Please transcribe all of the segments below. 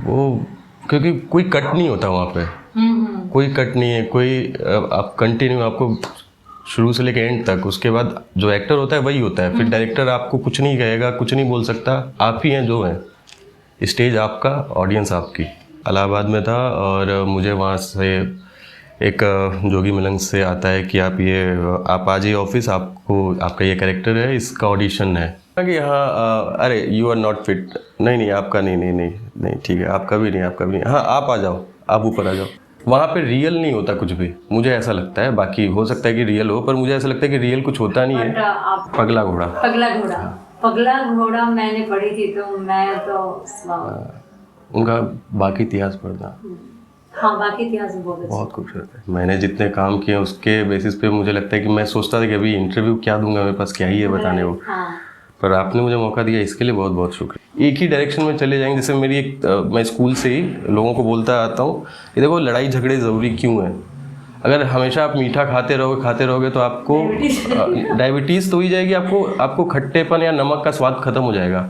वो क्योंकि कोई कट नहीं होता वहाँ पे, कोई कट नहीं है, कोई आप कंटिन्यू, आपको शुरू से लेकर एंड तक, उसके बाद जो एक्टर होता है वही होता है, फिर डायरेक्टर आपको कुछ नहीं कहेगा, कुछ नहीं बोल सकता, आप ही हैं जो हैं, स्टेज आपका, ऑडियंस आपकी। इलाहाबाद में था और मुझे वहाँ से एक जोगी मलंग से आता है कि आप आ जाइए ऑफिस, आपको आपका ये कैरेक्टर है, इसका ऑडिशन है कि हाँ अरे यू आर नॉट फिट, नहीं नहीं आपका नहीं नहीं नहीं नहीं ठीक है, आपका भी नहीं, आपका भी नहीं, हाँ आप आ जाओ, आप ऊपर आ जाओ। वहाँ पे रियल नहीं होता कुछ भी, मुझे ऐसा लगता है, बाकी हो सकता है कि रियल हो, पर मुझे ऐसा लगता है कि रियल कुछ होता नहीं है। पगला घोड़ा, पगला घोड़ा मैंने पढ़ी थी, तो मैं तो उनका बाकी इतिहास पढ़ना, हाँ बाकी इतिहास बहुत खूबसूरत है। मैंने जितने काम किए उसके बेसिस पे मुझे लगता है कि मैं सोचता था कि अभी इंटरव्यू क्या दूंगा, मेरे पास क्या ही है बताने को, पर आपने मुझे मौका दिया, इसके लिए बहुत बहुत शुक्रिया। एक ही डायरेक्शन में चले जाएंगे, जैसे मेरी मैं स्कूल से ही लोगों को बोलता आता हूँ कि देखो लड़ाई झगड़े ज़रूरी क्यों है, अगर हमेशा आप मीठा खाते रहोगे तो आपको डायबिटीज़ तो हो ही जाएगी, आपको खट्टेपन या नमक का स्वाद खत्म हो जाएगा।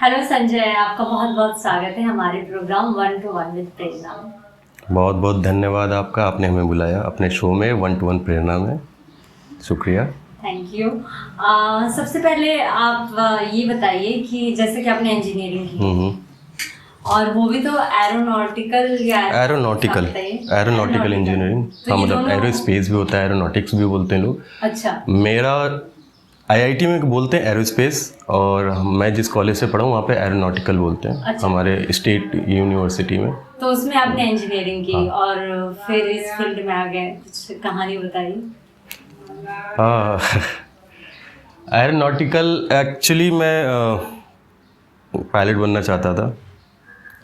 हेलो संजय, आपका बहुत बहुत स्वागत है हमारे प्रोग्राम 1 to 1 विद प्रेरणा। बहुत बहुत धन्यवाद आपका, आपने हमें बुलाया अपने शो में 1 to 1 प्रेरणा में, शुक्रिया। Thank you. सबसे पहले आप ये बताइए कि जैसे कि आपने इंजीनियरिंग की और वो भी तो एरोनॉटिकल इंजीनियरिंग, हाँ मतलब एरोस्पेस भी होता है, एरोनॉटिक्स भी बोलते हैं लोग। अच्छा। मेरा आईआईटी में बोलते हैं एरोस्पेस, और मैं जिस कॉलेज से पढ़ा हूँ वहाँ पे एरोनॉटिकल बोलते हैं। अच्छा। हमारे स्टेट यूनिवर्सिटी में। तो उसमें आपने इंजीनियरिंग की। हाँ। और फिर इस फील्ड में आ गए, कुछ कहानी बताइए। हाँ एरोनॉटिकल एक्चुअली मैं पायलट बनना चाहता था,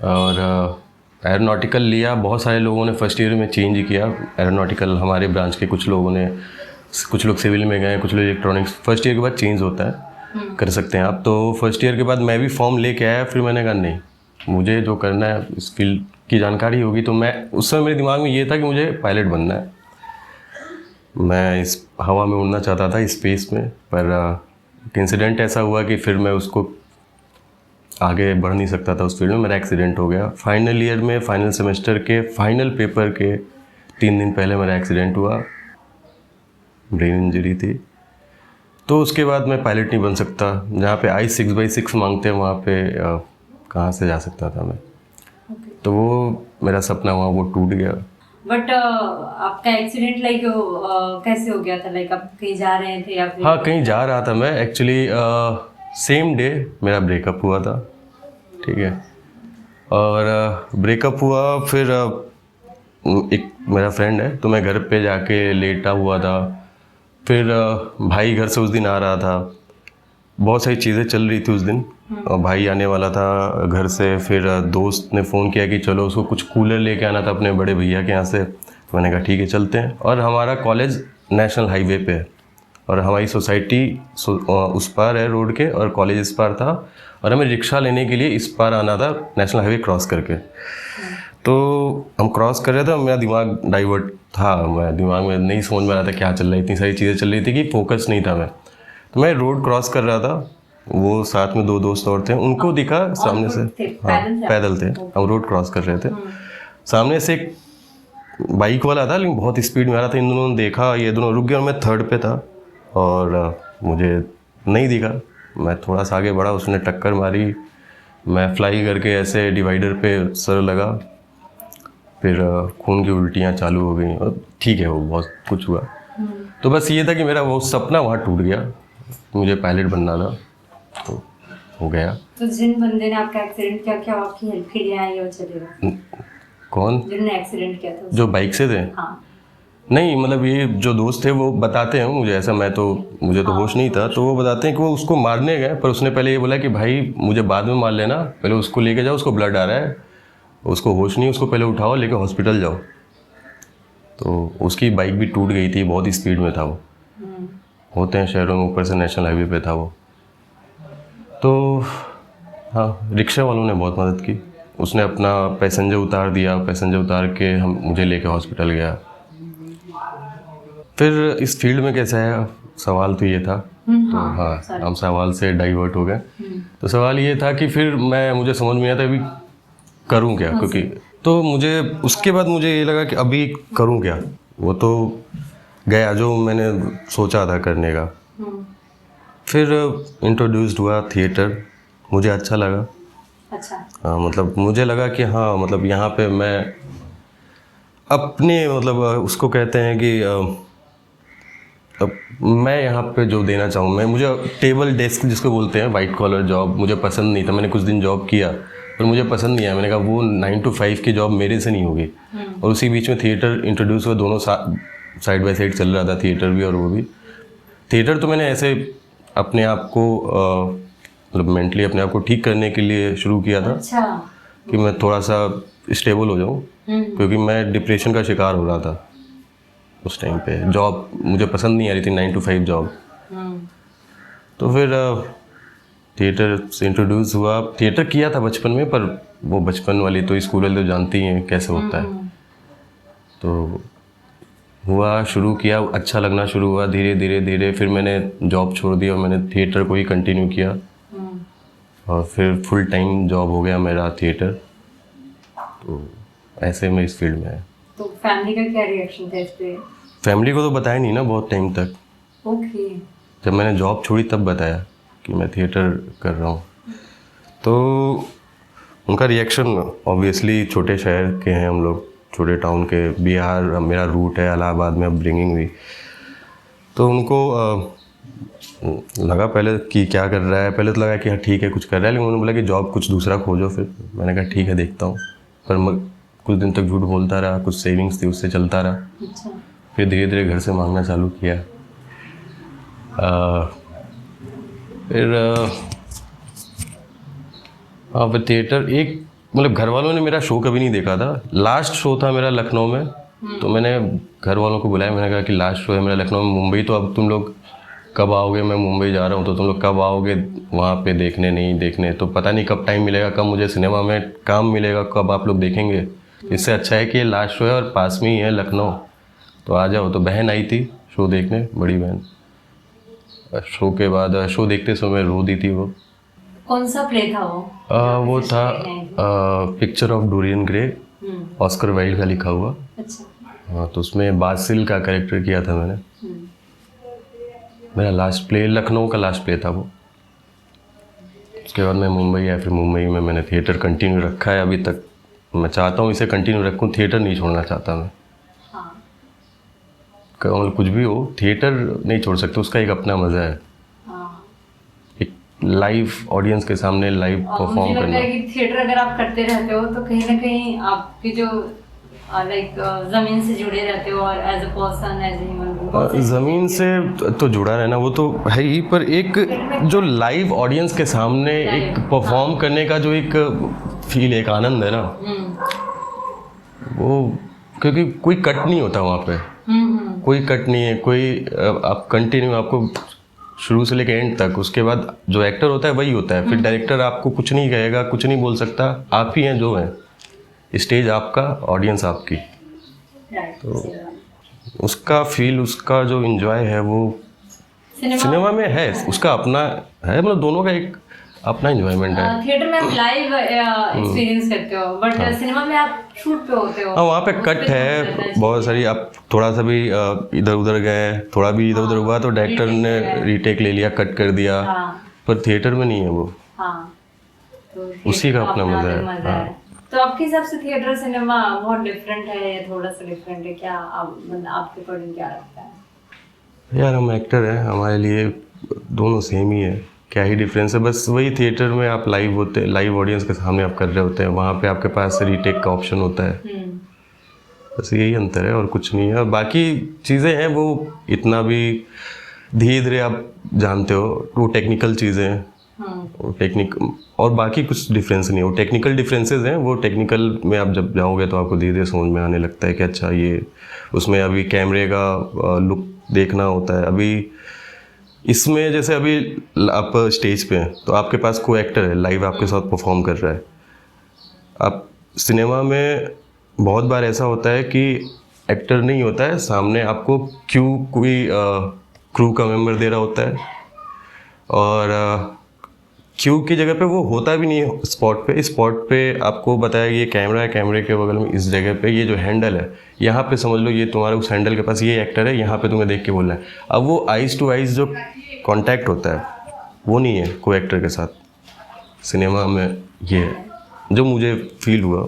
और एरोनॉटिकल लिया, बहुत सारे लोगों ने फर्स्ट ईयर में चेंज किया एरोनॉटिकल, हमारे ब्रांच के कुछ लोगों ने, कुछ लोग सिविल में गए, कुछ लोग इलेक्ट्रॉनिक्स, फर्स्ट ईयर के बाद चेंज होता है, कर सकते हैं आप। तो फर्स्ट ईयर के बाद मैं भी फॉर्म लेके आया, फिर मैंने कहा नहीं, मुझे जो करना है इस फील्ड की जानकारी होगी, तो मैं उस समय मेरे दिमाग में ये था कि मुझे पायलट बनना है, मैं इस हवा में उड़ना चाहता था, स्पेस में। पर एक इंसिडेंट ऐसा हुआ कि फिर मैं उसको आगे बढ़ नहीं सकता था उस फील्ड में, मेरा एक्सीडेंट हो गया। फाइनल ईयर में फाइनल सेमेस्टर के फाइनल पेपर के 3 दिन पहले मेरा एक्सीडेंट हुआ, ब्रेन इंजरी थी। तो उसके बाद मैं पायलट नहीं बन सकता, जहाँ पे I6/6 मांगते हैं वहाँ पे कहाँ से जा सकता था मैं। तो वो मेरा सपना हुआ, वो टूट गया। बट आपका एक्सीडेंट कैसे हो गया था? आप कहीं जा रहे थे या फिर? हाँ कहीं जा रहा था मैं, एक्चुअली सेम डे मेरा ब्रेकअप हुआ था, ठीक है। और ब्रेकअप हुआ, फिर एक मेरा फ्रेंड है, तो मैं घर पे जाके लेटा हुआ था। फिर भाई घर से उस दिन आ रहा था, बहुत सारी चीज़ें चल रही थी उस दिन, और भाई आने वाला था घर से। फिर दोस्त ने फ़ोन किया कि चलो उसको कुछ कूलर लेके आना था अपने बड़े भैया के यहाँ से। मैंने कहा ठीक है चलते हैं। और हमारा कॉलेज नेशनल हाईवे पे है, और हमारी सोसाइटी उस पार है रोड के, और कॉलेज इस पार था, और हमें रिक्शा लेने के लिए इस पार आना था नेशनल हाईवे क्रॉस करके। तो हम क्रॉस कर रहे थे, मेरा दिमाग डाइवर्ट था, मैं दिमाग में नहीं समझ में आ रहा था क्या चल रहा है, इतनी सारी चीज़ें चल रही थी कि फोकस नहीं था मैं। तो मैं रोड क्रॉस कर रहा था, वो साथ में 2 दोस्त और थे, उनको दिखा सामने से, हाँ पैदल थे, हम रोड क्रॉस कर रहे थे, सामने से एक बाइक वाला था लेकिन बहुत स्पीड में आ रहा था। इन दोनों ने देखा, ये दोनों रुक गए, और मैं थर्ड पे था, और मुझे नहीं दिखा, मैं थोड़ा सा आगे बढ़ा, उसने टक्कर मारी, मैं फ्लाई करके ऐसे डिवाइडर पे सर लगा, फिर खून की उल्टियाँ चालू हो गई, और ठीक है वो बहुत कुछ हुआ। तो बस ये था कि मेरा वो सपना वहाँ टूट गया, मुझे पायलट बनना था, तो हो गया। तो जिन बंदे ने आपका एक्सीडेंट किया, क्या आपकी हेल्प के लिए आए, वो चलेगा? कौन? जिन्होंने एक्सीडेंट किया था, जो बाइक से थे? हाँ। नहीं मतलब ये जो दोस्त थे वो बताते हैं मुझे, ऐसा मुझे तो होश नहीं था, तो वो बताते हैं कि वो उसको मारने गए, पर उसने पहले ये बोला कि भाई मुझे बाद में मार लेना, पहले उसको लेके जाओ, उसको ब्लड आ रहा है, उसको होश नहीं, उसको पहले उठाओ, लेके हॉस्पिटल जाओ। तो उसकी बाइक भी टूट गई थी, बहुत ही स्पीड में था वो, होते हैं शहरों में, ऊपर से नेशनल हाईवे पे था वो। तो हाँ रिक्शा वालों ने बहुत मदद की, उसने अपना पैसेंजर उतार दिया, पैसेंजर उतार के मुझे लेके हॉस्पिटल गया। फिर इस फील्ड में कैसा है, सवाल तो ये था, तो हाँ हम सवाल से डाइवर्ट हो गए। तो सवाल ये था कि फिर मुझे समझ में आया था अभी करूँ क्या, क्योंकि तो मुझे उसके बाद मुझे ये लगा कि अभी करूँ क्या। वो तो गया जो मैंने सोचा था करने का। फिर इंट्रोड्यूस्ड हुआ थिएटर, मुझे अच्छा लगा। अच्छा। हाँ मतलब मुझे लगा कि हाँ मतलब यहाँ पे मैं अपने मतलब उसको कहते हैं कि अब मैं यहाँ पे जो देना चाहूँ, मुझे टेबल डेस्क जिसको बोलते हैं, वाइट कॉलर जॉब मुझे पसंद नहीं था। मैंने कुछ दिन जॉब किया पर मुझे पसंद नहीं आया। मैंने कहा वो 9 to 5 की जॉब मेरे से नहीं होगी। और उसी बीच में थिएटर इंट्रोड्यूस हुआ, दोनों साइड बाय साइड चल रहा था, थिएटर भी और वो भी। थिएटर तो मैंने ऐसे अपने आप को मतलब मेंटली अपने आप को ठीक करने के लिए शुरू किया था। अच्छा। कि मैं थोड़ा सा स्टेबल हो जाऊँ, क्योंकि मैं डिप्रेशन का शिकार हो रहा था उस टाइम पे। जॉब मुझे पसंद नहीं आ रही थी, 9 to 5 जॉब। तो फिर थिएटर से इंट्रोड्यूस हुआ। थिएटर किया था बचपन में, पर वो बचपन वाली तो स्कूल वाले तो जानती ही हैं कैसे होता है। तो हुआ, शुरू किया, अच्छा लगना शुरू हुआ। धीरे धीरे धीरे फिर मैंने जॉब छोड़ दी और मैंने थिएटर को ही कंटिन्यू किया। और फिर फुल टाइम जॉब हो गया मेरा थिएटर। तो ऐसे मैं इस फील्ड में है। तो फैमिली का क्या रिएक्शन था इस पे? फैमिली को तो बताया नहीं ना बहुत टाइम तक। ओके। जब मैंने जॉब छोड़ी तब बताया कि मैं थिएटर कर रहा हूँ। तो उनका रिएक्शन ऑब्वियसली, छोटे शहर के हैं हम लोग, छोटे टाउन के, बिहार मेरा रूट है, इलाहाबाद में अपब्रिंगिंग हुई। तो उनको लगा पहले कि क्या कर रहा है, पहले तो लगा कि हाँ ठीक है कुछ कर रहा है, लेकिन उन्होंने बोला कि जॉब कुछ दूसरा खोजो। फिर मैंने कहा ठीक है देखता हूँ। पर मैं कुछ दिन तक झूठ बोलता रहा, कुछ सेविंग्स थी उससे चलता रहा। अच्छा। फिर धीरे धीरे घर से मांगना चालू किया। फिर हाँ फिर थिएटर एक मतलब घर वालों ने मेरा शो कभी नहीं देखा था। लास्ट शो था मेरा लखनऊ में। तो मैंने घर वालों को बुलाया, मैंने कहा कि लास्ट शो है मेरा लखनऊ में, मुंबई तो अब तुम लोग कब आओगे, मैं मुंबई जा रहा हूँ, तो तुम लोग कब आओगे वहाँ पे देखने, नहीं देखने, तो पता नहीं कब टाइम मिलेगा, कब मुझे सिनेमा में काम मिलेगा, कब आप लोग देखेंगे। इससे अच्छा है कि ये लास्ट शो है और पास में ही है लखनऊ, तो आ जाओ। तो बहन आई थी शो देखने, बड़ी बहन। शो के बाद शो देखते समय रो दी थी वो। कौन सा प्ले था वो? वो था picture of Dorian Gray, Oscar Wilde का लिखा हुआ। अच्छा। हाँ तो उसमें बासिल का कैरेक्टर किया था मैंने। मेरा लास्ट प्ले, लखनऊ का लास्ट प्ले था वो। उसके बाद मैं मुंबई आया, फिर मुंबई में मैंने थिएटर कंटिन्यू रखा है अभी तक। मैं चाहता हूँ इसे कंटिन्यू रखूँ, थिएटर नहीं छोड़ना चाहता मैं। हाँ। मतलब कुछ भी हो, थिएटर नहीं छोड़ सकते, उसका एक अपना मज़ा है। हाँ। एक लाइव ऑडियंस के सामने लाइव परफॉर्म मुझे लगता करना। है कि थिएटर अगर आप करते रहते हो तो कहीं ना कहीं आपकी जो लाइक जमीन से जुड़े रहते हो, और as a person, as a human. ज़मीन से तो जुड़ा रहना वो तो है ही, पर एक जो लाइव ऑडियंस के सामने एक परफॉर्म करने का जो एक फील, एक आनंद है ना, वो क्योंकि कोई कट नहीं होता वहाँ पे। कोई कट नहीं है, कोई आप कंटिन्यू, आपको शुरू से लेकर एंड तक। उसके बाद जो एक्टर होता है वही होता है, फिर डायरेक्टर आपको कुछ नहीं कहेगा, कुछ नहीं बोल सकता, आप ही हैं जो हैं। स्टेज आपका, ऑडियंस आपकी। तो उसका फील, उसका जो एंजॉय है वो सिनेमा में है, उसका अपना है। मतलब दोनों का एक अपना एंजॉयमेंट है। थिएटर में आप लाइव एक्सपीरियंस करते हो, बट सिनेमा में आप शूट पे होते हो। हाँ वहाँ पे कट है बहुत सारी। आप थोड़ा सा भी इधर उधर गए, थोड़ा भी इधर उधर हुआ तो डायरेक्टर ने रीटेक ले लिया, कट कर दिया। पर थिएटर में नहीं है वो। तो उसी का अपना मजा है। तो आपके हिसाब से थिएटर सिनेमा बहुत डिफरेंट है या थोड़ा सा डिफरेंट है क्या? आपके अकॉर्डिंग क्या लगता है? यार हम एक्टर हैं, हमारे लिए दोनों सेम ही है। क्या ही डिफरेंस है, बस वही थिएटर में आप लाइव होते, लाइव ऑडियंस के सामने आप कर रहे होते हैं, वहाँ पे आपके पास रीटेक का ऑप्शन होता है। बस यही अंतर है और कुछ नहीं है। और बाकी चीज़ें हैं वो इतना भी धीरे धीरे आप जानते हो, वो टेक्निकल चीज़ें हैं। टेक्निक और बाकी कुछ डिफरेंस नहीं है। वो टेक्निकल डिफरेंसेस हैं, वो टेक्निकल में आप जब जाओगे तो आपको धीरे धीरे समझ में आने लगता है कि अच्छा ये उसमें अभी कैमरे का लुक देखना होता है। अभी इसमें जैसे अभी आप स्टेज पे हैं तो आपके पास कोई एक्टर है, लाइव आपके साथ परफॉर्म कर रहा है, आप सिनेमा में बहुत बार ऐसा होता है कि एक्टर नहीं होता है सामने, आपको कोई क्रू का मेंबर दे रहा होता है, और क्यू की जगह पे वो होता भी नहीं है स्पॉट पे आपको बताया कि ये कैमरा है, कैमरे के बगल में इस जगह पे ये जो हैंडल है, यहाँ पे समझ लो ये तुम्हारे उस हैंडल के पास ये एक्टर है, यहाँ पे तुम्हें देख के बोलना है। अब वो आइज़ टू आइज़ जो कांटेक्ट होता है वो नहीं है कोई एक्टर के साथ सिनेमा में, ये है जो मुझे फील हुआ।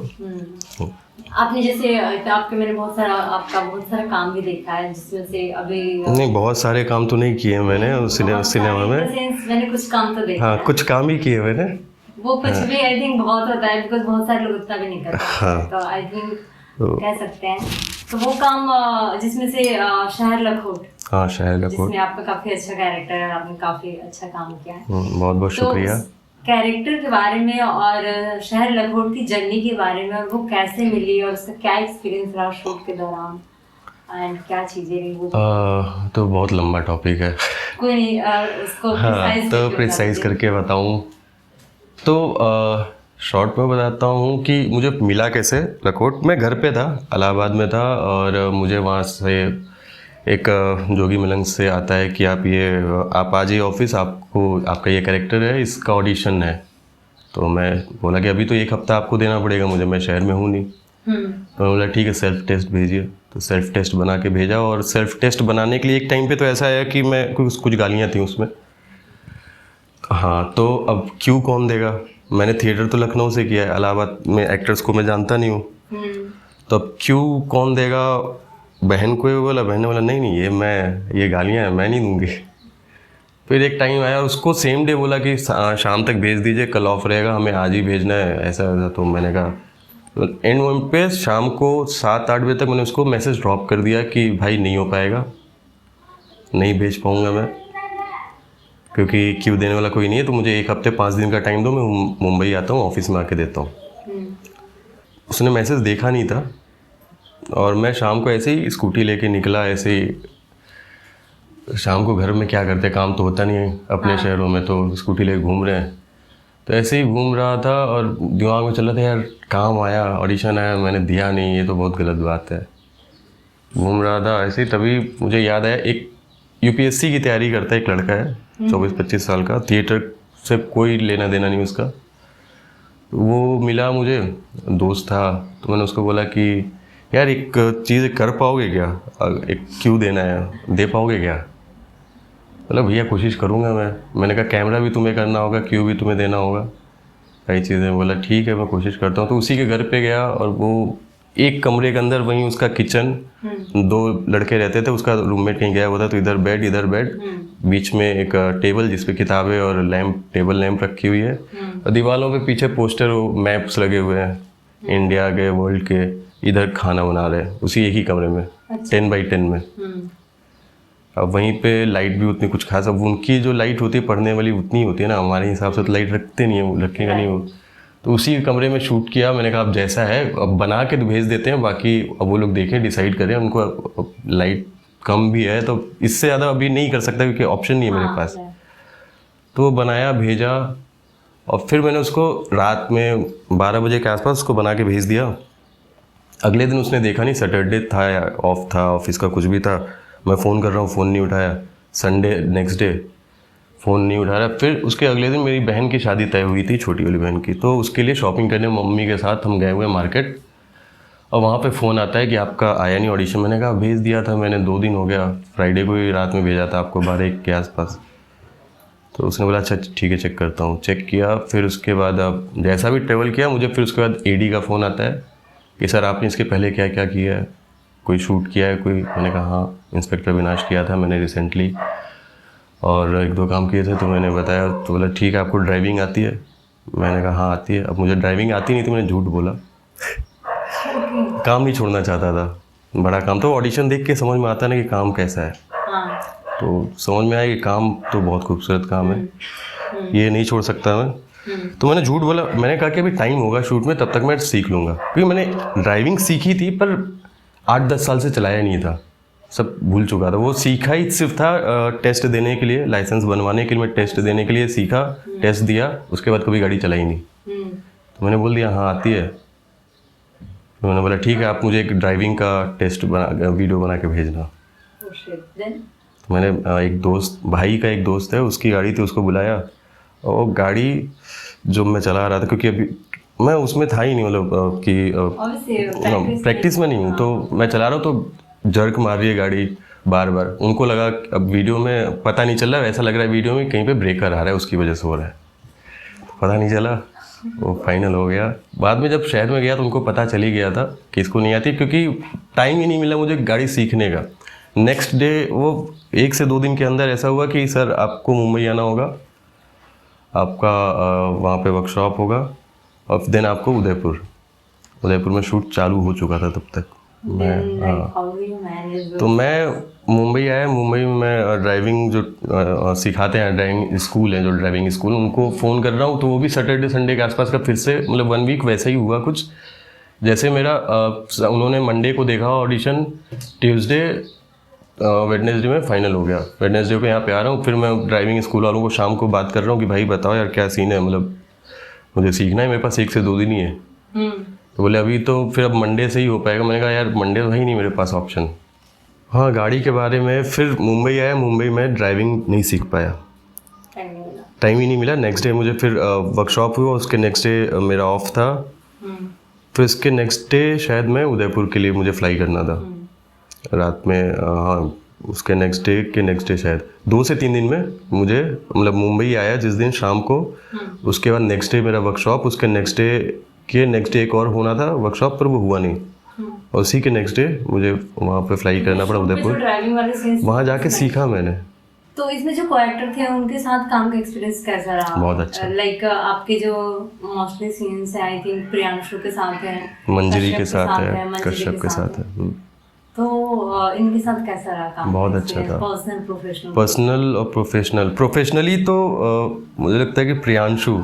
आपने जैसे आपके मैंने आपका बहुत सारा काम भी देखा है, जिसमें से अभी नहीं, बहुत सारे काम तो नहीं किए मैंने सिनेमा में। मैंने कुछ काम तो देखा हाँ, है। कुछ काम ही किए मैंने। वो कुछ भी आई थिंक बहुत होता है, बिकॉज बहुत सारे लोग उतना भी नहीं करते। हाँ। तो आई थिंक कह सकते हैं तो वो काम जिसमें से शहर लखोट। हाँ, शहर लखोट, जिसमें आपका काफी अच्छा कैरेक्टर है, आपने काफी अच्छा काम किया है। बहुत बहुत शुक्रिया। कैरेक्टर के बारे में और शहर लखोट की जर्नी के बारे में, और वो कैसे मिली और उसका क्या एक्सपीरियंस रहा शूट के दौरान, एंड क्या चीजें रही वो तो बहुत लंबा टॉपिक है। कोई नहीं, उसको हाँ, तो प्रिसाइज करके बताऊँ तो शॉर्ट में बताता हूँ कि मुझे मिला कैसे लखोट। मैं घर पे था, इलाहाबाद में था, और मुझे वहाँ से एक जोगी मलंग से आता है कि आप आ जाइए ऑफिस, आपका ये कैरेक्टर है, इसका ऑडिशन है। तो मैं बोला कि अभी तो 1 हफ्ता आपको देना पड़ेगा मुझे, मैं शहर में हूँ नहीं। तो मैं बोला ठीक है, सेल्फ टेस्ट भेजिए। तो सेल्फ टेस्ट बना के भेजा, और सेल्फ टेस्ट बनाने के लिए एक टाइम पे तो ऐसा है कि मैं कुछ गालियाँ थी उसमें। हाँ, तो अब क्यों कौन देगा, मैंने थिएटर तो लखनऊ से किया है, इलाहाबाद में एक्टर्स को मैं जानता नहीं हूँ। तो अब क्यों कौन देगा, बहन को ही बोला, बहन ने बोला नहीं ये गालियाँ हैं, मैं नहीं दूंगी। फिर एक टाइम आया, उसको सेम डे बोला कि शाम तक भेज दीजिए, कल ऑफ रहेगा, हमें आज ही भेजना है, ऐसा। तो मैंने कहा एंड मोमेंट पे शाम को 7-8 बजे तक मैंने उसको मैसेज ड्रॉप कर दिया कि भाई नहीं हो पाएगा, नहीं भेज पाऊँगा मैं, क्योंकि क्यों देने वाला कोई नहीं है, तो मुझे 1 हफ्ते 5 दिन का टाइम दो, मैं मुंबई आता हूँ, ऑफिस में आके देता हूँ। उसने मैसेज देखा नहीं था, और मैं शाम को ऐसे ही स्कूटी लेके निकला। ऐसे ही शाम को घर में क्या करते, काम तो होता नहीं है अपने शहरों में, तो स्कूटी लेके घूम रहे हैं। तो ऐसे ही घूम रहा था, और दिमाग में चल रहा था यार काम आया, ऑडिशन आया, मैंने दिया नहीं, ये तो बहुत गलत बात है। घूम रहा था ऐसे ही, तभी मुझे याद आया, एक यूपीएससी की तैयारी करता है एक लड़का है, 24-25 साल का, थिएटर से कोई लेना देना नहीं उसका। वो मिला मुझे, दोस्त था। तो मैंने उसको बोला कि यार एक चीज़ कर पाओगे क्या, एक क्यों देना है, दे पाओगे क्या? मतलब भैया कोशिश करूँगा मैंने कहा कैमरा भी तुम्हें करना होगा, क्यों भी तुम्हें देना होगा, कई चीज़ें। बोला ठीक है मैं कोशिश करता हूँ। तो उसी के घर पे गया, और वो एक कमरे के अंदर, वहीं उसका किचन, 2 लड़के रहते थे, उसका रूममेट कहीं गया हुआ था, तो इधर बेड, बीच में एक टेबल जिस पे किताबें और टेबल लैंप रखी हुई है, और दीवारों पे पीछे पोस्टर मैप्स लगे हुए हैं इंडिया के, वर्ल्ड के। इधर खाना बना रहे हैं उसी एक ही कमरे में, 10x10 में। अब वहीं पे लाइट भी उतनी कुछ खास, अब उनकी जो लाइट होती है पढ़ने वाली उतनी होती है ना, हमारे हिसाब से तो लाइट रखते नहीं है, रखेगा नहीं वो। तो उसी कमरे में शूट किया। मैंने कहा अब जैसा है अब बना के तो भेज देते हैं, बाकी अब वो लोग देखें, डिसाइड करें। उनको लाइट कम भी है तो इससे ज़्यादा अभी नहीं कर सकता, क्योंकि ऑप्शन नहीं है मेरे पास। तो वो बनाया, भेजा, और फिर मैंने उसको रात में 12 बजे के आसपास उसको बना के भेज दिया। अगले दिन उसने देखा नहीं, सैटरडे था या ऑफ था, ऑफिस का कुछ भी था। मैं फ़ोन कर रहा हूँ, फ़ोन नहीं उठाया। संडे नेक्स्ट डे फ़ोन नहीं उठा रहा। फिर उसके अगले दिन मेरी बहन की शादी तय हुई थी, छोटी वाली बहन की, तो उसके लिए शॉपिंग करने मम्मी के साथ हम गए हुए मार्केट, और वहाँ पे फ़ोन आता है कि आपका आया नहीं ऑडिशन। मैंने कहा भेज दिया था मैंने, 2 दिन हो गया, फ्राइडे को ही रात में भेजा था आपको 12-1 के आसपास। तो उसने बोला अच्छा ठीक है चेक करता हूँ। चेक किया, फिर उसके बाद अब जैसा भी ट्रेवल किया मुझे, फिर उसके बाद एडी का फ़ोन आता है कि सर आपने इसके पहले क्या क्या किया है, कोई शूट किया है कोई? मैंने कहा हाँ, इंस्पेक्टर विनाश किया था मैंने रिसेंटली, और 1-2 काम किए थे। तो मैंने बताया, तो बोला ठीक है आपको ड्राइविंग आती है? मैंने कहा हाँ आती है। अब मुझे ड्राइविंग आती नहीं, तो मैंने झूठ बोला। काम नहीं छोड़ना चाहता था, बड़ा काम। तो ऑडिशन देख के समझ में आता ना कि काम कैसा है। तो समझ में आया कि काम तो बहुत खूबसूरत काम है, ये नहीं छोड़ सकता मैं। तो मैंने झूठ बोला। मैंने कहा कि अभी टाइम होगा शूट में, तब तक मैं सीख लूँगा, क्योंकि मैंने ड्राइविंग सीखी थी पर 8-10 साल से चलाया नहीं था, सब भूल चुका था। वो सीखा ही सिर्फ था टेस्ट देने के लिए, लाइसेंस बनवाने के लिए मैं टेस्ट देने के लिए सीखा, टेस्ट दिया, उसके बाद कभी गाड़ी चलाई नहीं। तो मैंने बोल दिया हाँ आती है। तो मैंने बोला ठीक है, आप मुझे एक ड्राइविंग का टेस्ट वीडियो बना के भेजना। Oh shit. Then? तो मैंने एक दोस्त, भाई का एक दोस्त है, उसकी गाड़ी थी, उसको बुलाया। और वो गाड़ी जो मैं चला रहा था, क्योंकि अभी मैं उसमें था ही नहीं, मतलब कि Obviously, प्रैक्टिस में नहीं हूँ, तो मैं चला रहा हूँ तो जर्क मार रही है गाड़ी बार बार। उनको लगा अब वीडियो में पता नहीं चल रहा, ऐसा लग रहा है वीडियो में कहीं पे ब्रेकर आ रहा है, उसकी वजह से हो रहा है। तो पता नहीं चला, वो फाइनल हो गया। बाद में जब शहर में गया तो उनको पता चल ही गया था कि इसको नहीं आती, क्योंकि टाइम ही नहीं मिला मुझे गाड़ी सीखने का। नेक्स्ट डे वो 1 से 2 दिन के अंदर ऐसा हुआ कि सर आपको मुंबई आना होगा, आपका वहाँ पे वर्कशॉप होगा, और देन आपको उदयपुर में शूट चालू हो चुका था तब तक। तो मैं मुंबई आया। मुंबई में मैं ड्राइविंग जो सिखाते हैं, ड्राइविंग स्कूल है जो ड्राइविंग स्कूल, उनको फ़ोन कर रहा हूँ। तो वो भी सैटरडे संडे के आसपास का फिर से, मतलब 1 वीक वैसे ही हुआ कुछ। जैसे मेरा उन्होंने मंडे को देखा ऑडिशन, ट्यूसडे वेडनेसडे में फाइनल हो गया। वेडनेसडे को यहाँ पे आ रहा हूँ, फिर मैं ड्राइविंग स्कूल वालों को शाम को बात कर रहा हूँ कि भाई बताओ यार क्या सीन है, मतलब मुझे सीखना है, मेरे पास 1 से 2 दिन ही है। तो बोले अभी तो फिर अब मंडे से ही हो पाएगा। मैंने कहा यार मंडे तो है ही नहीं मेरे पास ऑप्शन। हाँ, गाड़ी के बारे में फिर मुंबई आया। मुंबई में ड्राइविंग नहीं सीख पाया, टाइम ही नहीं मिला। नेक्स्ट डे मुझे फिर वर्कशॉप हुआ, उसके नेक्स्ट डे मेरा ऑफ था। फिर इसके नेक्स्ट डे शायद मैं उदयपुर के लिए मुझे फ्लाई करना था रात में। हाँ, उसके नेक्स्ट डे शायद 2 से 3 दिन में मुझे, मतलब मुंबई आया जिस दिन शाम को, उसके बाद नेक्स्ट डे मेरा वर्कशॉप, उसके नेक्स्ट डे एक और होना था वर्कशॉप, पर वो हुआ नहीं। और उसी के नेक्स्ट डे मुझे वहाँ पे फ्लाई करना पड़ा उदयपुर। वहाँ जाके सीखा मैंने। तो इसमें जो को-एक्टर थे उनके साथ काम का एक्सपीरियंस कैसा रहा? बहुत अच्छा। लाइक आपके जो मोस्टली सीन्स हैं, आई थिंक प्रियांशु के साथ है, मंजरी के साथ है, कश्यप के साथ है। तो इनके साथ कैसा रहा काम? बहुत अच्छा था। पर्सनल और प्रोफेशनली तो मुझे लगता है कि प्रियांशु,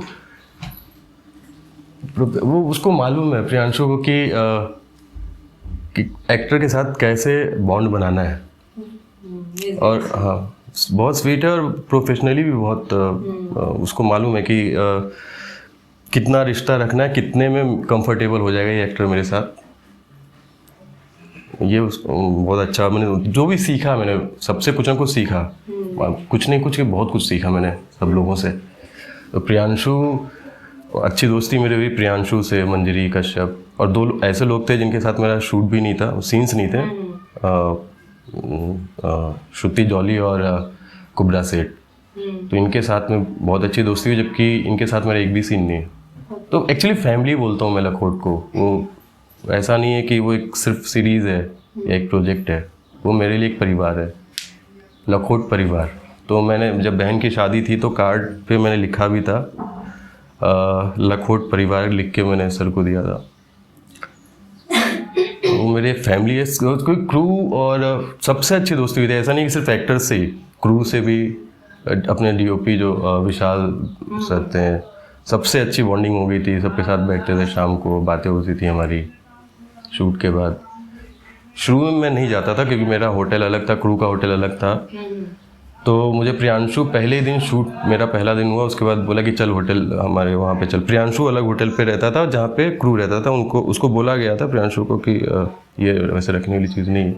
वो उसको मालूम है प्रियांशु को कि एक्टर के साथ कैसे बॉन्ड बनाना है। और हाँ, बहुत स्वीट है, और प्रोफेशनली भी बहुत उसको मालूम है कि कितना रिश्ता रखना है, कितने में कंफर्टेबल हो जाएगा ये एक्टर मेरे साथ। ये बहुत अच्छा, मैंने जो भी सीखा, मैंने सबसे कुछ ना कुछ सीखा, कुछ नहीं कुछ, बहुत कुछ सीखा मैंने सब लोगों से। तो प्रियांशु, अच्छी दोस्ती मेरे भी प्रियांशु से, मंजरी, कश्यप, और 2 ऐसे लोग थे जिनके साथ मेरा शूट भी नहीं था, सीन्स नहीं थे, श्रुति जॉली और कुबरा सेठ। तो इनके साथ में बहुत अच्छी दोस्ती हुई, जबकि इनके साथ मेरा एक भी सीन नहीं है। तो एक्चुअली फैमिली बोलता हूँ मैं लखोट को। वो ऐसा नहीं है कि वो एक सिर्फ सीरीज़ है या एक प्रोजेक्ट है, वो मेरे लिए एक परिवार है, लखोट परिवार। तो मैंने जब बहन की शादी थी तो कार्ड पे मैंने लिखा भी था, लखोट परिवार लिख के मैंने सर को दिया था। वो मेरे फैमिली है, कोई क्रू, और सबसे अच्छी दोस्ती हुई थी। ऐसा नहीं कि सिर्फ एक्टर्स से ही, क्रू से भी, अपने डीओपी जो विशाल सर थे, सबसे अच्छी बॉन्डिंग हो गई थी। सबके साथ बैठते थे, शाम को बातें होती थी हमारी शूट के बाद। शुरू में मैं नहीं जाता था क्योंकि मेरा होटल अलग था, क्रू का होटल अलग था। तो मुझे प्रियांशु पहले ही दिन, शूट मेरा पहला दिन हुआ, उसके बाद बोला कि चल होटल हमारे वहाँ पे चल। प्रियांशु अलग होटल पे रहता था जहाँ पे क्रू रहता था। उसको बोला गया था प्रियांशु को कि ये वैसे रखने वाली चीज़ नहीं है,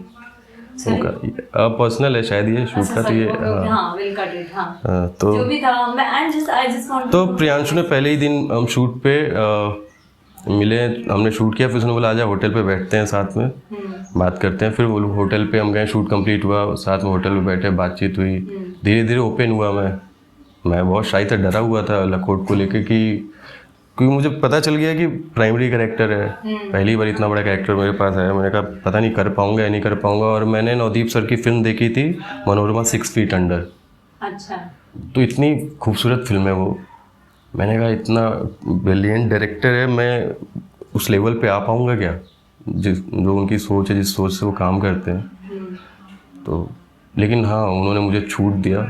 उनका पर्सनल है शायद ये शूट का। तो ये तो प्रियांशु ने पहले ही दिन हम शूट पे मिले, हमने शूट किया। फिर उसने बोला आजा होटल पे बैठते हैं, साथ में बात करते हैं। फिर वो होटल पे हम गए, शूट कंप्लीट हुआ, साथ में होटल में बैठे, बातचीत हुई। धीरे धीरे ओपन हुआ। मैं बहुत शाई था, डरा हुआ था लखोट को लेके, क्योंकि मुझे पता चल गया कि प्राइमरी कैरेक्टर है, पहली बार इतना बड़ा कैरेक्टर मेरे पास है। मैंने कहा पता नहीं कर पाऊंगा या नहीं कर पाऊंगा। और मैंने नवदीप सर की फिल्म देखी थी मनोरमा 6 फीट अंडर। अच्छा। तो इतनी खूबसूरत फिल्म है वो। मैंने कहा इतना ब्रिलियंट डायरेक्टर है, मैं उस लेवल पे आ पाऊंगा क्या, जो उनकी सोच है, जिस सोच से वो काम करते हैं। तो लेकिन हाँ, उन्होंने मुझे छूट दिया,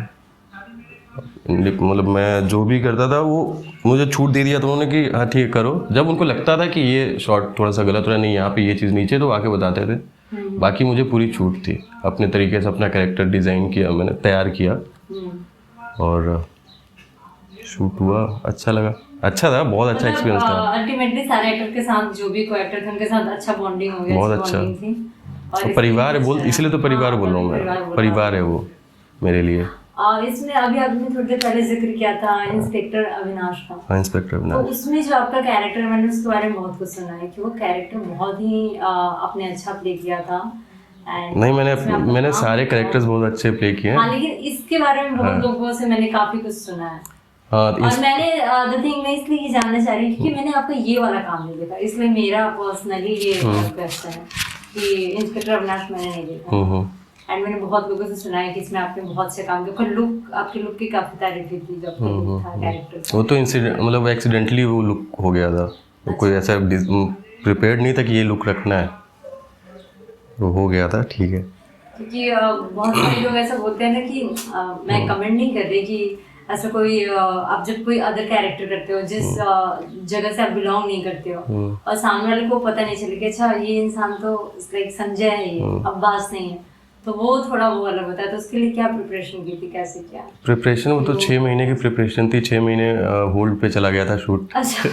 मतलब मैं जो भी करता था वो मुझे छूट दे दिया। तो उन्होंने कि हाँ ठीक है करो। जब उनको लगता था कि ये शॉट थोड़ा सा गलत हो रहा है, नहीं यहाँ पे ये चीज़ नीचे, तो आके बताते थे। बाकी मुझे पूरी छूट थी, अपने तरीके से अपना कैरेक्टर डिज़ाइन किया मैंने, तैयार किया। और शूट हुआ, अच्छा लगा, अच्छा था, बहुत अच्छा एक्सपीरियंस था। अल्टीमेटली सारे एक्टर के साथ जो भी को एक्टर थे उनके साथ अच्छा बॉन्डिंग हो गया, बहुत अच्छी अच्छा। bonding थी। और तो इसलिए परिवार है, अच्छा बोल रहा। इसलिए तो परिवार हाँ, बोल रहा हूँ परिवार मैं, बोल परिवार रहा है वो मेरे लिए। इसमें अभी आपने थोड़ी देर पहले जिक्र किया था इंस्पेक्टर अविनाश का। हाँ, इंस्पेक्टर तो अविनाश। उसमें जो आपका कैरेक्टर, मैंने उसके बारे में बहुत कुछ सुना है कि वो कैरेक्टर बहुत ही आपने अच्छा प्ले किया था। एंड नहीं, इसमें आपका मैंने नाम सारे भी कैरेक्टर्स बहुत अच्छे प्ले किए हाँ, हैं। लेकिन इसके बारे में बहुत हाँ। लोगों से मैंने काफी कुछ सुना है। हाँ, और मैंने द थिंग मैं इसलिए ये जानना चाह रही हूँ क्योंकि मैंने आपका ये वाला काम नहीं देखा, इसलिए मेरा पर्सनली ये क्वेश्चन है कि इंस्पेक्टर अविनाश मैंने नहीं देखा। एंड मैंने बहुत लोगों से सुना है कि इसमें आपने बहुत अच्छे काम किया, लुक, आपके लुक की काफी तारीफ की थी, जब लुक था कैरेक्टर। वो तो इंसिडेंट, मतलब एक्सीडेंटली वो लुक हो गया था। तो कोई ऐसा प्रिपेयर्ड नहीं था कि ये लुक रखना है, वो हो गया था, ठीक है। क्योंकि बहुत सारे लोग ऐसा बोलते हैं ना कि मैं कमेंट नहीं कर रही कि ऐसा कोई आप जब कोई अदर कैरेक्टर करते हो जिस जगह से आप बिलोंग नहीं करते हो और सामने वाले को पता नहीं चले कि अच्छा ये इंसान तो लाइक संजय है, ये अब्बास नहीं है, तो वो थोड़ा वो अलग होता है। तो उसके लिए क्या प्रिपरेशन की थी, कैसे क्या प्रिपरेशन? वो तो 6 महीने की प्रिपरेशन थी, 6 महीने होल्ड पे चला गया था शूट। अच्छा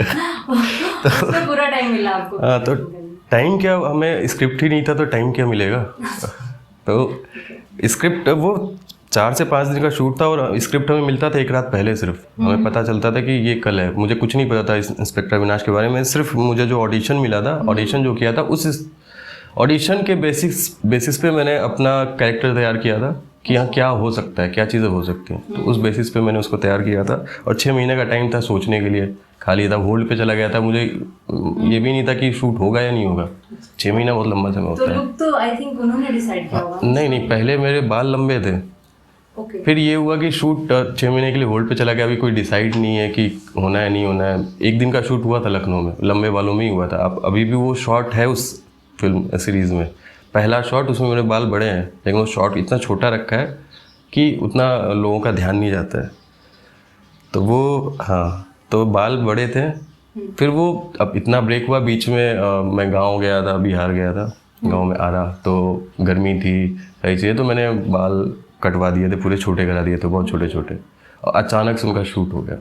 उसमें पूरा टाइम मिला आपको? हाँ, तो टाइम क्या, हमें स्क्रिप्ट ही नहीं था तो टाइम क्या मिलेगा। तो स्क्रिप्ट वो 4 से 5 दिन का शूट था और स्क्रिप्ट हमें मिलता था एक रात पहले। सिर्फ हमें पता चलता था कि ये कल है। मुझे कुछ नहीं पता था इस इंस्पेक्टर अविनाश के बारे में। सिर्फ मुझे जो ऑडिशन मिला था, ऑडिशन जो किया था, उस ऑडिशन के बेसिस पे मैंने अपना कैरेक्टर तैयार किया था कि यहाँ क्या हो सकता है, क्या चीज़ें हो सकती हैं। तो उस बेसिस पे मैंने उसको तैयार किया था और 6 महीने का टाइम था सोचने के लिए। खाली था, होल्ड पे चला गया था। मुझे ये भी नहीं था कि शूट होगा या नहीं होगा। 6 महीना बहुत लंबा समय होता है। तो लुक तो आई थिंक उन्होंने डिसाइड किया होगा। नहीं, पहले मेरे बाल लंबे थे। ओके। फिर ये हुआ कि शूट 6 महीने के लिए होल्ड पे चला गया। अभी कोई डिसाइड नहीं है कि होना है नहीं होना है। एक दिन का शूट हुआ था लखनऊ में, लंबे बालों में ही हुआ था। अब अभी भी वो शॉट है उस फिल्म सीरीज़ में, पहला शॉट, उसमें मेरे बाल बड़े हैं, लेकिन वो शॉट इतना छोटा रखा है कि उतना लोगों का ध्यान नहीं जाता है। तो वो, हाँ, तो बाल बड़े थे। फिर वो अब इतना ब्रेक हुआ बीच में। मैं गांव गया था, बिहार गया था, गांव में आ रहा, तो गर्मी थी, सही चीज़ें, तो मैंने बाल कटवा दिए थे, पूरे छोटे करा दिए थे, बहुत छोटे छोटे। और अचानक से उनका शूट हो गया,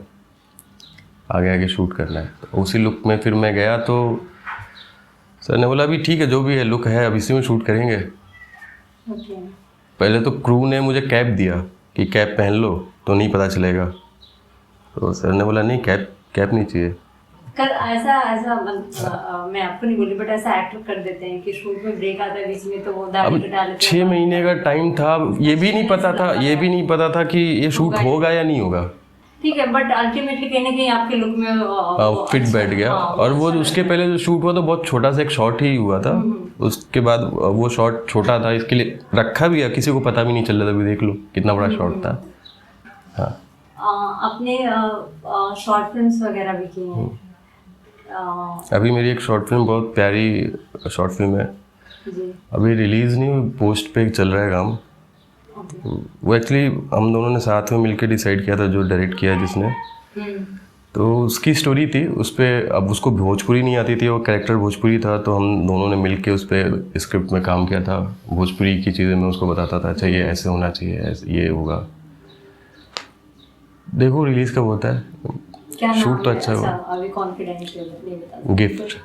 आगे शूट करना है। तो उसी लुक में फिर मैं गया, तो सर ने बोला अभी ठीक है, जो भी है लुक है, अब इसी में शूट करेंगे। पहले तो क्रू ने मुझे कैप दिया कि कैप पहन लो तो नहीं पता चलेगा। तो सर ने बोला नहीं, कैप नहीं चाहिए। ऐसा मैं आपको नहीं बोली, बट ऐसा एक्टर कर देते हैं कि शूट में ब्रेक आता है बीच में, तो वो दाढ़ी कटा लेते हैं। 6 महीने का टाइम था, ये भी नहीं पता था कि ये शूट होगा या नहीं होगा। ठीक है, बट अल्टीमेटली कहीं ना कहीं आपके लुक में फिट बैठ गया। और वो उसके पहले जो शूट हुआ तो बहुत छोटा सा एक शॉट ही हुआ था। उसके बाद वो शॉट छोटा था, इसके लिए रखा भी है, किसी को पता भी नहीं चल रहा था। अभी देख लो कितना बड़ा शॉट था। हाँ, आपने शॉर्ट फिल्म्स वगैरह भी की हैं। अभी मेरी एक शॉर्ट फिल्म, बहुत प्यारी शॉर्ट फिल्म है, अभी रिलीज नहीं हुई, पोस्ट पे चल रहा है काम। वो एक्चुअली हम दोनों ने साथ में मिलकर डिसाइड किया था, जो डायरेक्ट किया जिसने। तो उसकी स्टोरी थी उस पर। अब उसको भोजपुरी नहीं आती थी, वो कैरेक्टर भोजपुरी था, तो हम दोनों ने मिलके उस पर स्क्रिप्ट में काम किया था। भोजपुरी की चीज़ें मैं उसको बताता था, अच्छा ये ऐसे होना चाहिए, ऐसे ये होगा। देखो रिलीज कब होता है, शूट तो अच्छा हुआ। अभी कॉन्फिडेंशियल नहीं बता। गिफ्ट।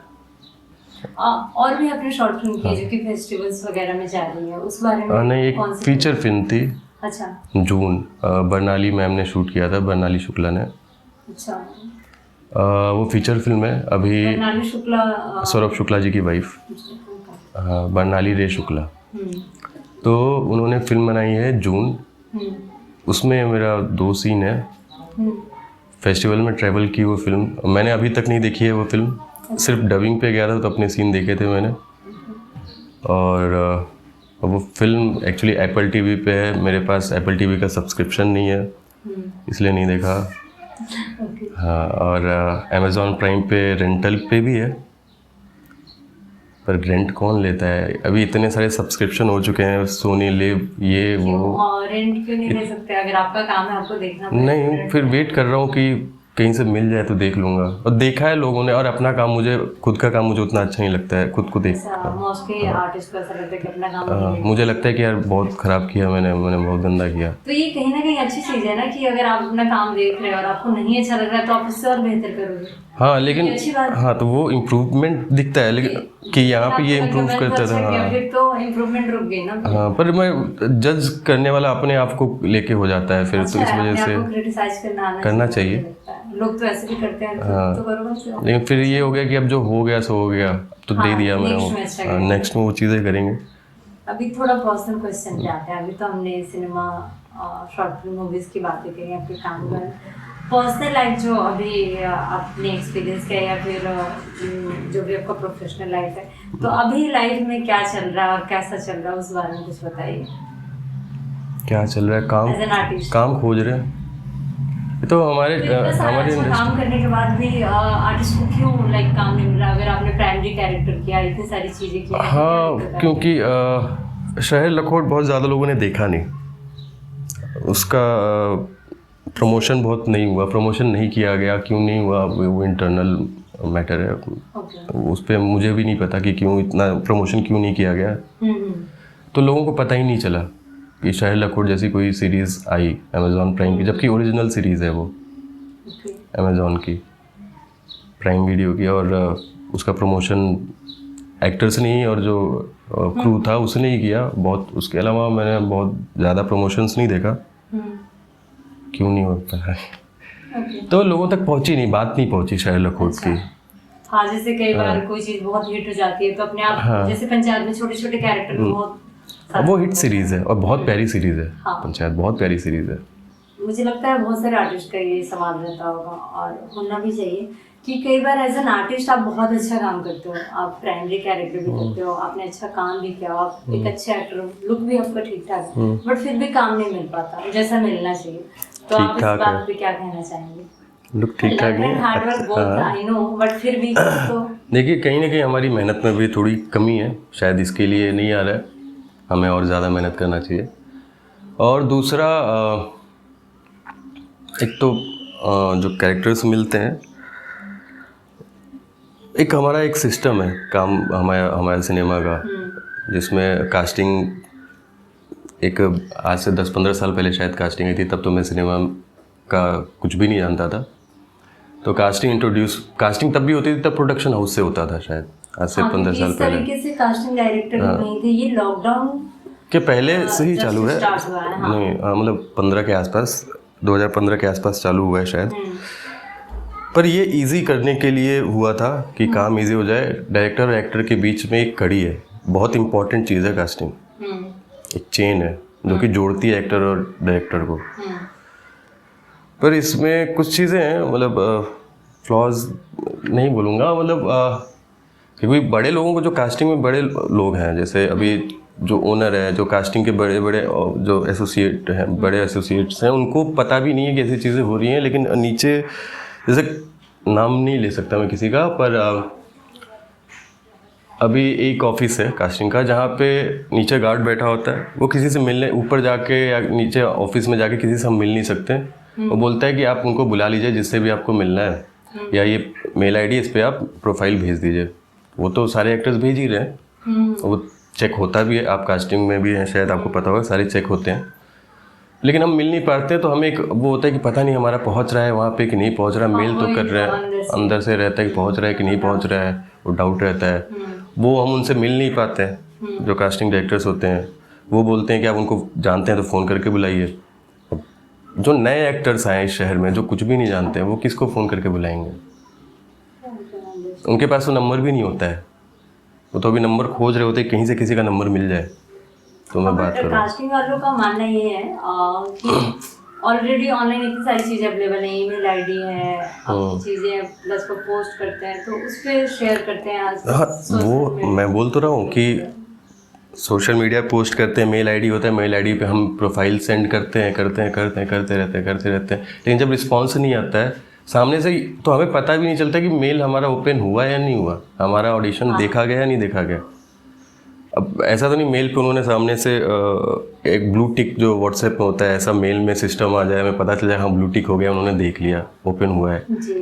और भी आपने शॉर्ट फिल्म की जो कि फेस्टिवल्स वगैरह में जा रही है, उस बारे में? नहीं, एक फीचर फिल्म थी। अच्छा। जून, बरनाली मैम ने शूट किया था, बरनाली शुक्ला ने। अच्छा। वो फीचर फिल्म है। अभी बरनाली शुक्ला सौरभ शुक्ला जी की वाइफ, बरनाली रे शुक्ला। तो उन्होंने फिल्म बनाई है जून। उसमें मेरा 2 सीन है। फेस्टिवल में ट्रैवल की वो फिल्म, मैंने अभी तक नहीं देखी है वो फिल्म, सिर्फ डबिंग पे गया था तो अपने सीन देखे थे मैंने। और वो फिल्म एक्चुअली एप्पल टीवी पे है, मेरे पास एप्पल टीवी का सब्सक्रिप्शन नहीं है, इसलिए नहीं देखा। हाँ, और अमेज़ॉन प्राइम पे रेंटल पे भी है, पर रेंट कौन लेता है? अभी इतने सारे सब्सक्रिप्शन हो चुके हैं, सोनी लिव, ये वो। रेंट क्यों नहीं ले सकते? अगर आपका काम है आपको देखना नहीं, फिर वेट कर रहा हूँ कि कहीं से मिल जाए तो देख लूँगा। और देखा है लोगों ने, और अपना काम मुझे, खुद का काम मुझे उतना अच्छा नहीं लगता है खुद को देख। मोस्टली आर्टिस्ट को ऐसा लगता है कि अपना काम नहीं मुझे लगता है कि यार बहुत ख़राब किया मैंने बहुत गंदा किया। तो ये कहीं ना कहीं अच्छी चीज़ है ना कि अगर आप अपना काम देख रहे हो और आपको नहीं अच्छा लग रहा है तो आप उससे और बेहतर करोगे। हाँ लेकिन अच्छी बात है। हाँ तो वो इम्प्रूवमेंट दिखता है, लेकिन कि यहाँ पे ये इम्प्रूव करता था। हाँ फिर तो इम्प्रूवमेंट रुक गई ना। हाँ, पर मैं जज करने वाला अपने आप को लेके हो जाता है फिर, तो इस वजह से क्रिटिसाइज करना चाहिए। लोग तो ऐसे भी करते हैं। हाँ, तो करो बस। लेकिन फिर ये हो गया कि अब जो हो गया सो हो गया, तो दे दिया मैंने, नेक्स्ट में वो चीज़ें करेंगे। अभी थोड़ा पर्सनल क्वेश्चन पे आते हैं। अभी तो हमने सिनेमा शॉर्ट फिल्म मूवीज की बातें करी, आपके काम पर पर्सनल लाइफ जो अभी आपने एक्सपीरियंस किया या फिर जो भी आपका प्रोफेशनल लाइफ है, तो अभी लाइफ में क्या चल रहा है और कैसा चल रहा है उस बारे में कुछ बताइए। क्या चल रहा है? काम, एज एन आर्टिस्ट काम खोज रहे हैं। ये तो हमारे काम करने के बाद भी आर्टिस्ट को क्यों लाइक काम नहीं मिल रहा? अगर आपने प्राइमरी कैरेक्टर किया, इतनी सारी चीज़ें की। हाँ, क्योंकि शहर लखोट बहुत ज़्यादा लोगों ने देखा नहीं, उसका प्रमोशन बहुत नहीं हुआ, प्रमोशन नहीं किया गया। क्यों नहीं हुआ वो इंटरनल मैटर है। उस पर मुझे भी नहीं पता कि क्यों इतना प्रमोशन क्यों नहीं किया गया। तो लोगों को पता ही नहीं चला कि शहर लखोट जैसी कोई सीरीज़ आई अमेज़ॉन प्राइम की, जबकि ओरिजिनल सीरीज़ है वो अमेज़ॉन की प्राइम वीडियो की। और उसका प्रमोशन एक्टर्स ने ही और जो क्रू था उसने ही किया बहुत। उसके अलावा मैंने बहुत ज़्यादा प्रमोशंस नहीं देखा। क्यों नहीं होता है तो लोगों तक पहुंची नहीं, बात नहीं पहुंची शहर लखोट की। हाँ, जैसे कई बार कोई चीज़ बहुत हिट हो जाती है तो अपने आप, जैसे पंचायत में छोटे छोटे कैरेक्टर बहुत, वो हिट सीरीज है और बहुत प्यारी सीरीज है। पंचायत बहुत प्यारी सीरीज है। मुझे लगता है बहुत सारे आर्टिस्ट का ये सवाल रहता होगा और होना भी चाहिए कि कई बार एज एन आर्टिस्ट आप बहुत अच्छा काम करते हो, आप प्राइमरी कैरेक्टर भी करते हो, आपने अच्छा काम भी किया, आप एक अच्छे एक्टर हो, लुक भी आपका ठीक ठाक, बट फिर भी काम नहीं मिल पाता जैसा मिलना चाहिए। तो आप इस बात पे क्या कहना चाहेंगे? लुक ठीक ठाक नहीं, हार्ड वर्क बहुत आई नो, बट फिर भी तो देखिए कहीं ना कहीं हमारी मेहनत में भी थोड़ी कमी है, शायद इसके लिए नहीं आ रहा है, हमें और ज़्यादा मेहनत करना चाहिए। और दूसरा एक तो जो कैरेक्टर्स मिलते हैं, एक हमारा एक सिस्टम है काम हमारे सिनेमा का, जिसमें कास्टिंग एक आज से 10-15 साल पहले शायद कास्टिंग आई थी, तब तो मैं सिनेमा का कुछ भी नहीं जानता था। तो कास्टिंग तब भी होती थी, तब प्रोडक्शन हाउस से होता था शायद, आज से 15 साल पहले। तरीके से कास्टिंग डायरेक्टर नहीं थे, ये लॉकडाउन के पहले से ही चालू है। नहीं मतलब 15 के आसपास, 2015 के आसपास चालू हुआ है शायद। पर ये इजी करने के लिए हुआ था कि काम इजी हो जाए। डायरेक्टर और एक्टर के बीच में एक कड़ी है, बहुत इंपॉर्टेंट चीज़ है कास्टिंग, एक चेन है जो कि जोड़ती है एक्टर और डायरेक्टर को। पर इसमें कुछ चीज़ें हैं, मतलब फ्लॉज नहीं बोलूँगा, मतलब क्योंकि बड़े लोगों को, जो कास्टिंग में बड़े लोग हैं, जैसे अभी जो ओनर है, जो कास्टिंग के बड़े बड़े जो एसोसिएट हैं, बड़े एसोसिएट्स हैं, उनको पता भी नहीं है कि ऐसी चीज़ें हो रही हैं। लेकिन नीचे, जैसे नाम नहीं ले सकता मैं किसी का, पर अभी एक ऑफिस है कास्टिंग का जहाँ पे नीचे गार्ड बैठा होता है, वो किसी से मिलने ऊपर जाके या नीचे ऑफिस में जाके किसी से हम मिल नहीं सकते। वो बोलता है कि आप उनको बुला लीजिए जिससे भी आपको मिलना है, या ये मेल आईडी, इस पर आप प्रोफाइल भेज दीजिए। वो तो सारे एक्टर्स भेज ही रहे हैं, वो चेक होता भी है, आप कास्टिंग में भी हैं शायद आपको पता होगा, सारे चेक होते हैं। लेकिन हम मिल नहीं पाते, तो हमें एक वो होता है कि पता नहीं हमारा पहुंच रहा है वहाँ पे कि नहीं पहुंच रहा है। मेल तो कर रहे हैं, अंदर से रहता है कि पहुंच रहा है कि नहीं पहुंच रहा है, वो डाउट रहता है। वो हम उनसे मिल नहीं पाते हैं। जो कास्टिंग डायरेक्टर्स होते हैं वो बोलते हैं कि आप उनको जानते हैं तो फ़ोन करके बुलाइए। जो नए एक्टर्स आए इस शहर में, जो कुछ भी नहीं जानते हैं, वो किसको फ़ोन करके बुलाएंगे? उनके पास तो नंबर भी नहीं होता है, वो तो अभी नंबर खोज रहे होते हैं, कहीं से किसी का नंबर मिल जाए तो मैं बात करूँ। कास्टिंग वालों का मानना ये है कि ऑलरेडी ऑनलाइन इतनी सारी चीज़ें अवेलेबल हैं, ईमेल आईडी है, चीज़ें प्लस को पोस्ट करते हैं तो उस पर शेयर करते हैं। हाँ, वो मैं बोल तो रहा हूँ कि सोशल मीडिया पोस्ट करते हैं, मेल आईडी होता है, मेल आईडी पे हम प्रोफाइल सेंड करते रहते हैं। लेकिन जब रिस्पॉन्स नहीं आता है सामने से, तो हमें पता भी नहीं चलता कि मेल हमारा ओपन हुआ या नहीं हुआ, हमारा ऑडिशन देखा गया या नहीं देखा गया। अब ऐसा तो नहीं मेल पे उन्होंने सामने से एक ब्लू टिक जो व्हाट्सएप में होता है ऐसा मेल में सिस्टम आ जाए, हमें पता चल जाए हाँ ब्लू टिक हो गया, उन्होंने देख लिया, ओपन हुआ है। जी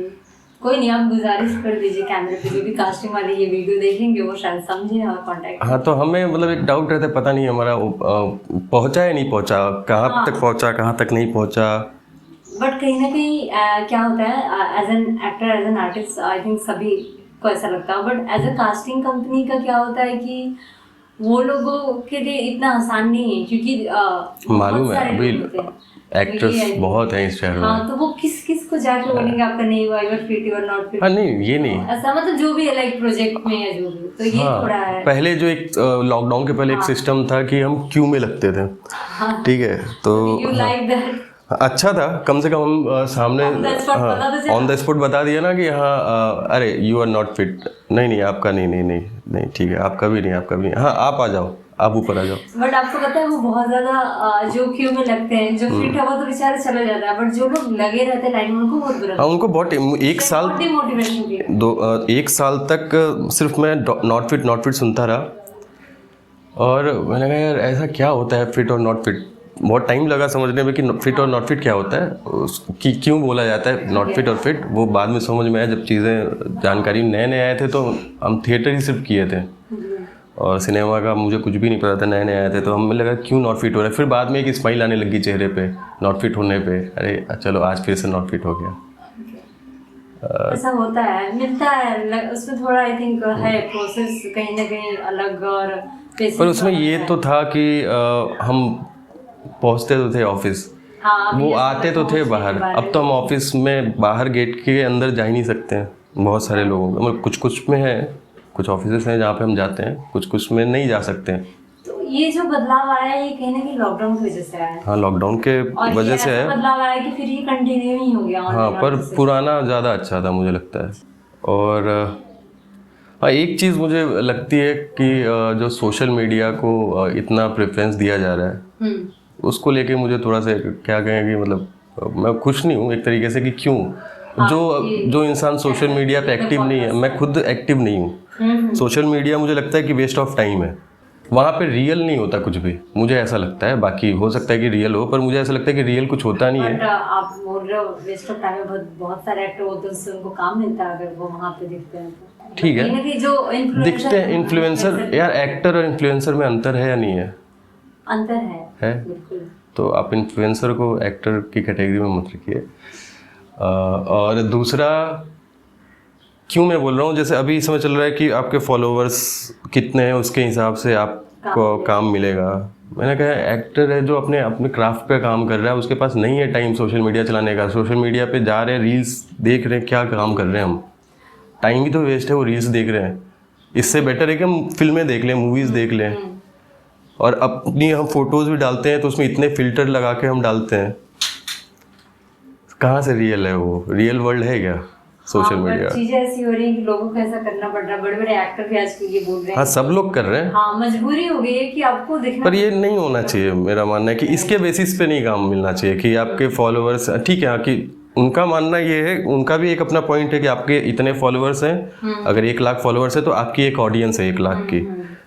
कोई नहीं, आप गुजारिश कर दीजिए कैमरे पे, जो भी कास्टिंग वाले ये वीडियो देखेंगे वो शायद समझे और कांटेक्ट। हाँ, तो हमें मतलब एक डाउट रहता है, पता नहीं हमारा पहुंचा या नहीं पहुंचा, कहाँ तक पहुंचा, कहाँ तक नहीं पहुंचा। बट कहीं ना कहीं क्या होता है, as an actor, as an artist, I think सभी को ऐसा लगता है, but as a casting company का क्या होता है कि वो लोगों के लिए इतना आसान नहीं है, क्योंकि मालूम है अभी एक्टर्स बहुत हैं इस शहर में। हाँ, तो वो किस को जाके बोलेंगे आपका नहीं हुआ, you're fit, you're not fit. हाँ नहीं, ये नहीं ऐसा मतलब जो भी है लाइक प्रोजेक्ट में या जो भी, तो ये थोड़ा है। पहले जो एक लॉकडाउन के पहले एक सिस्टम था कि हम क्यू में लगते थे, ठीक है, तो यू लाइक दैट, अच्छा था, कम से कम हम सामने ऑन द स्पॉट बता दिया ना कि हाँ अरे यू आर नॉट फिट, नहीं आपका नहीं ठीक है, आपका भी नहीं, हाँ आप आ जाओ, आप ऊपर आ जाओ। बट आपको पता है वो बहुत ज्यादा जो क्यू में लगते हैं, जो फिट है वो तो बेचारे चला जाता है, बट जो लोग लगे रहते हैं लाइन में उनको बहुत बुरा, हाँ उनको बहुत एक साल एक साल तक सिर्फ मैं नॉट फिट सुनता रहा, और मैंने कहा यार ऐसा क्या होता है फिट और नॉट फिट। बहुत टाइम लगा समझने में कि फिट और नॉट फिट क्या होता है, कि क्यों बोला जाता है नॉट फिट और फिट, वो बाद में समझ में आया जब चीज़ें जानकारी नए आए थे, तो हम थिएटर ही सिर्फ किए थे और सिनेमा का मुझे कुछ भी नहीं पता था, नए आए थे, तो हमें लगा क्यों नॉट फिट हो रहा है। फिर बाद में एक स्माइल आने लगी चेहरे पे नॉट फिट होने पे, अरे चलो आज फिर से नॉट फिट हो गया। ऐसा होता है, मिलता है उसमें थोड़ा आई थिंक है प्रोसेस कहीं ना कहीं अलग, और पर उसमें ये तो था कि हम पहुंचते तो थे ऑफिस, वो आते तो थे बाहर, अब तो हम ऑफिस में बाहर गेट के अंदर जा ही नहीं सकते हैं, बहुत सारे लोगों में, मतलब कुछ में है, कुछ ऑफिस हैं जहाँ पे हम जाते हैं, कुछ में नहीं जा सकते हैं। तो ये जो बदलाव आया है ये कहीं ना कहीं लॉकडाउन की वजह से आया है। हाँ लॉकडाउन के वजह से आया, बदलाव आया कि फिर ये कंटिन्यू ही हो गया। हाँ पर पुराना ज़्यादा अच्छा था मुझे लगता है। और हाँ एक चीज़ मुझे लगती है कि जो सोशल मीडिया को इतना प्रेफरेंस दिया जा रहा है, उसको लेके मुझे थोड़ा सा क्या कहें कि मतलब मैं खुश नहीं हूँ एक तरीके से, कि क्यों जो इंसान सोशल मीडिया पे एक्टिव नहीं है, मैं खुद एक्टिव नहीं हूँ सोशल मीडिया, मुझे लगता है कि वेस्ट ऑफ टाइम है, वहाँ पे रियल नहीं होता कुछ भी, मुझे ऐसा लगता है, बाकी हो सकता है कि रियल हो, पर मुझे ऐसा लगता है कि रियल कुछ होता नहीं है। आप बोल रहे हो वेस्ट ऑफ टाइम है, बहुत सारे एक्टर होते हैं उससे उनको काम मिलता है अगर वो वहाँ पे दिखते हैं तो। ठीक है, जो दिखते हैं इन्फ्लुएंसर, यार एक्टर और इन्फ्लुएंसर में अंतर है या नहीं है? अंतर है बिल्कुल। तो आप इन्फ्लुएंसर को एक्टर की कैटेगरी में मत रखिए। और दूसरा क्यों मैं बोल रहा हूँ, जैसे अभी समय चल रहा है कि आपके फॉलोअर्स कितने हैं उसके हिसाब से आपको काम मिलेगा। मैंने कहा एक्टर है जो अपने क्राफ्ट पे काम कर रहा है, उसके पास नहीं है टाइम सोशल मीडिया चलाने का, सोशल मीडिया पे जा रहे हैं, रील्स देख रहे हैं, क्या काम कर रहे हैं हम, टाइम भी तो वेस्ट है, वो रील्स देख रहे हैं। इससे बेटर है कि हम फिल्में देख लें, मूवीज़ देख लें, और अपनी हम फोटोज़ भी डालते हैं तो उसमें इतने फिल्टर लगा के हम डालते हैं, कहाँ से रियल है वो, रियल वर्ल्ड है क्या सोशल मीडिया? चीजें ऐसी हो रही हैं कि लोगों को ऐसा करना पड़ रहा है, बड़े बड़े एक्टर भी आजकल ये बोल रहे हैं। हाँ सब लोग कर रहे हैं, हाँ मजबूरी हो गई है कि आपको दिखना, पर ये नहीं होना चाहिए। मेरा मानना है कि इसके बेसिस पे नहीं काम मिलना चाहिए कि आपके फॉलोअर्स, ठीक है कि उनका मानना ये है, उनका भी एक अपना पॉइंट है कि आपके इतने फॉलोअर्स हैं, अगर 1 लाख फॉलोअर्स है तो आपकी एक ऑडियंस है 1 लाख की,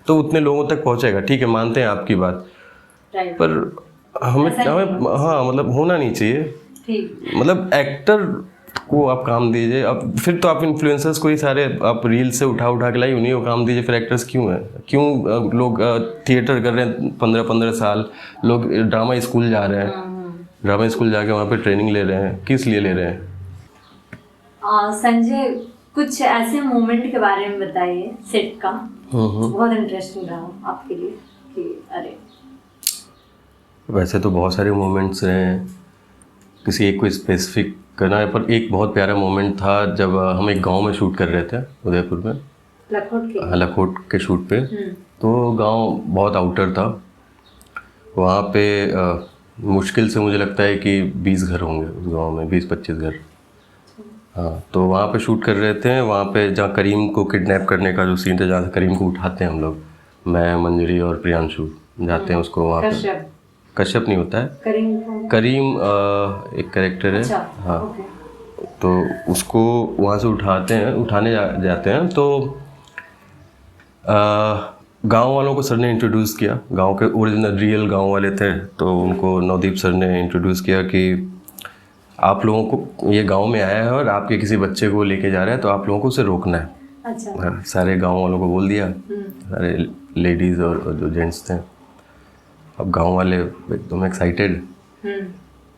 तो उतने लोगों तक पहुंचेगा, ठीक है मानते हैं आपकी बात, पर हमें हाँ मतलब होना नहीं चाहिए। मतलब एक्टर को आप काम दीजिए, अब फिर तो आप इन्फ्लुएंसर्स को ही सारे आप रील से उठा के लाई, उन्हीं को काम दीजिए, फिर एक्टर्स क्यों है? क्यों लोग थिएटर कर रहे हैं 15 साल, लोग ड्रामा स्कूल जा रहे हैं, ड्रामा स्कूल जाके वहाँ पे ट्रेनिंग ले रहे हैं, किस लिए ले रहे हैं? संजय कुछ ऐसे मोमेंट के बारे में बताइए सेट का, बहुत इंटरेस्टिंग रहा आपके लिए कि अरे। वैसे तो बहुत सारे मोमेंट्स हैं, किसी एक को स्पेसिफिक करना है, पर एक बहुत प्यारा मोमेंट था जब हम एक गांव में शूट कर रहे थे उदयपुर में, लखोट के शूट पे। तो गांव बहुत आउटर था, वहाँ पे मुश्किल से मुझे लगता है कि 20 घर होंगे उस गांव में, 20-25 घर। हाँ तो वहाँ पे शूट कर रहे थे, वहाँ पे जहाँ करीम को किडनैप करने का जो सीन था, जहाँ से करीम को उठाते हैं हम लोग, मैं, मंजरी और प्रियांशु जाते हैं उसको वहाँ पे। कश्यप नहीं होता है, करीम एक कैरेक्टर है। अच्छा, हाँ तो उसको वहाँ से उठाने जाते हैं, तो गांव वालों को सर ने इंट्रोड्यूस किया, गांव के ओरिजिनल रियल गांव वाले थे, तो उनको नवदीप सर ने इंट्रोड्यूस किया कि आप लोगों को ये गांव में आया है और आपके किसी बच्चे को लेके जा रहा है, तो आप लोगों को उसे रोकना है। अच्छा। हाँ, सारे गांव वालों को बोल दिया, सारे लेडीज़ और जो जेंट्स थे। अब गांव वाले एकदम एक्साइटेड,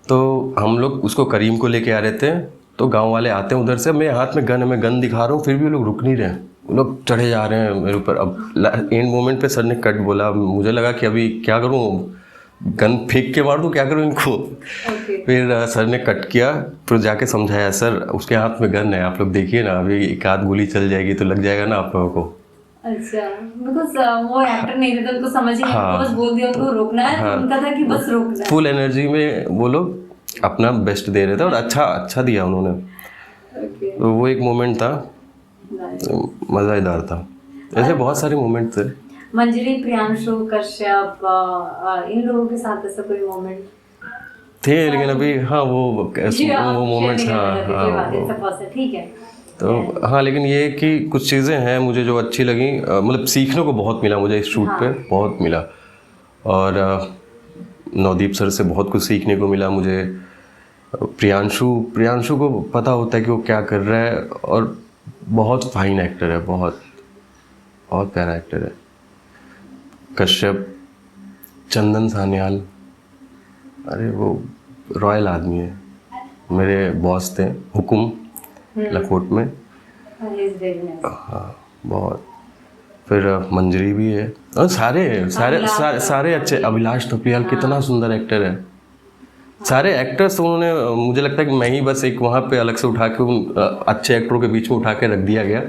तो हम लोग उसको करीम को लेके आ रहे थे, तो गांव वाले आते हैं उधर से, मैं हाथ में गन दिखा रहा हूँ, फिर भी वो लोग रुक नहीं रहे, वो लोग चढ़े जा रहे हैं मेरे ऊपर। अब एंड मोमेंट पे सर ने कट बोला, मुझे लगा कि अभी क्या करूँ, गन फेंक के मार दूँ, क्या करूँ इनको। फिर सर ने कट किया, फिर जाके समझाया, सर उसके हाथ में गन है, आप लोग देखिए ना, अभी एक आध गोली चल जाएगी तो लग जाएगा ना आप लोगों को। अच्छा, बिकॉज़ वो एक्टर नहीं थे तो उनको समझ ही नहीं, उनको बस बोल दिया उनको रोकना है, तो उनका था कि बस रोकना है। फुल एनर्जी में वो लोग अपना बेस्ट दे रहे थे और अच्छा दिया उन्होंने। तो वो एक मोमेंट था, मज़ेदार था। ऐसे बहुत सारे मोमेंट थे। मंजरी, प्रियांशु, कश्यप, इन लोगों के साथ ऐसा कोई मोमेंट थे, लेकिन अभी हाँ वो मोमेंट्स, हाँ ठीक है। तो हाँ, लेकिन ये कि कुछ चीज़ें हैं मुझे जो अच्छी लगी, मतलब सीखने को बहुत मिला मुझे इस शूट पे, बहुत मिला। और नवदीप सर से बहुत कुछ सीखने को मिला मुझे। प्रियांशु को पता होता है कि वो क्या कर रहा है, और बहुत फाइन एक्टर है, बहुत प्यारा एक्टर है। कश्यप, चंदन सान्याल, अरे वो रॉयल आदमी है, मेरे बॉस थे हुकुम लखोट में। हाँ बहुत। फिर मंजरी भी है, और सारे अच्छे। अभिलाष थपलियाल कितना सुंदर एक्टर है। सारे एक्टर्स उन्होंने, मुझे लगता है कि मैं ही बस एक वहाँ पे अलग से उठा के उन अच्छे एक्टरों के बीच में उठा के रख दिया गया।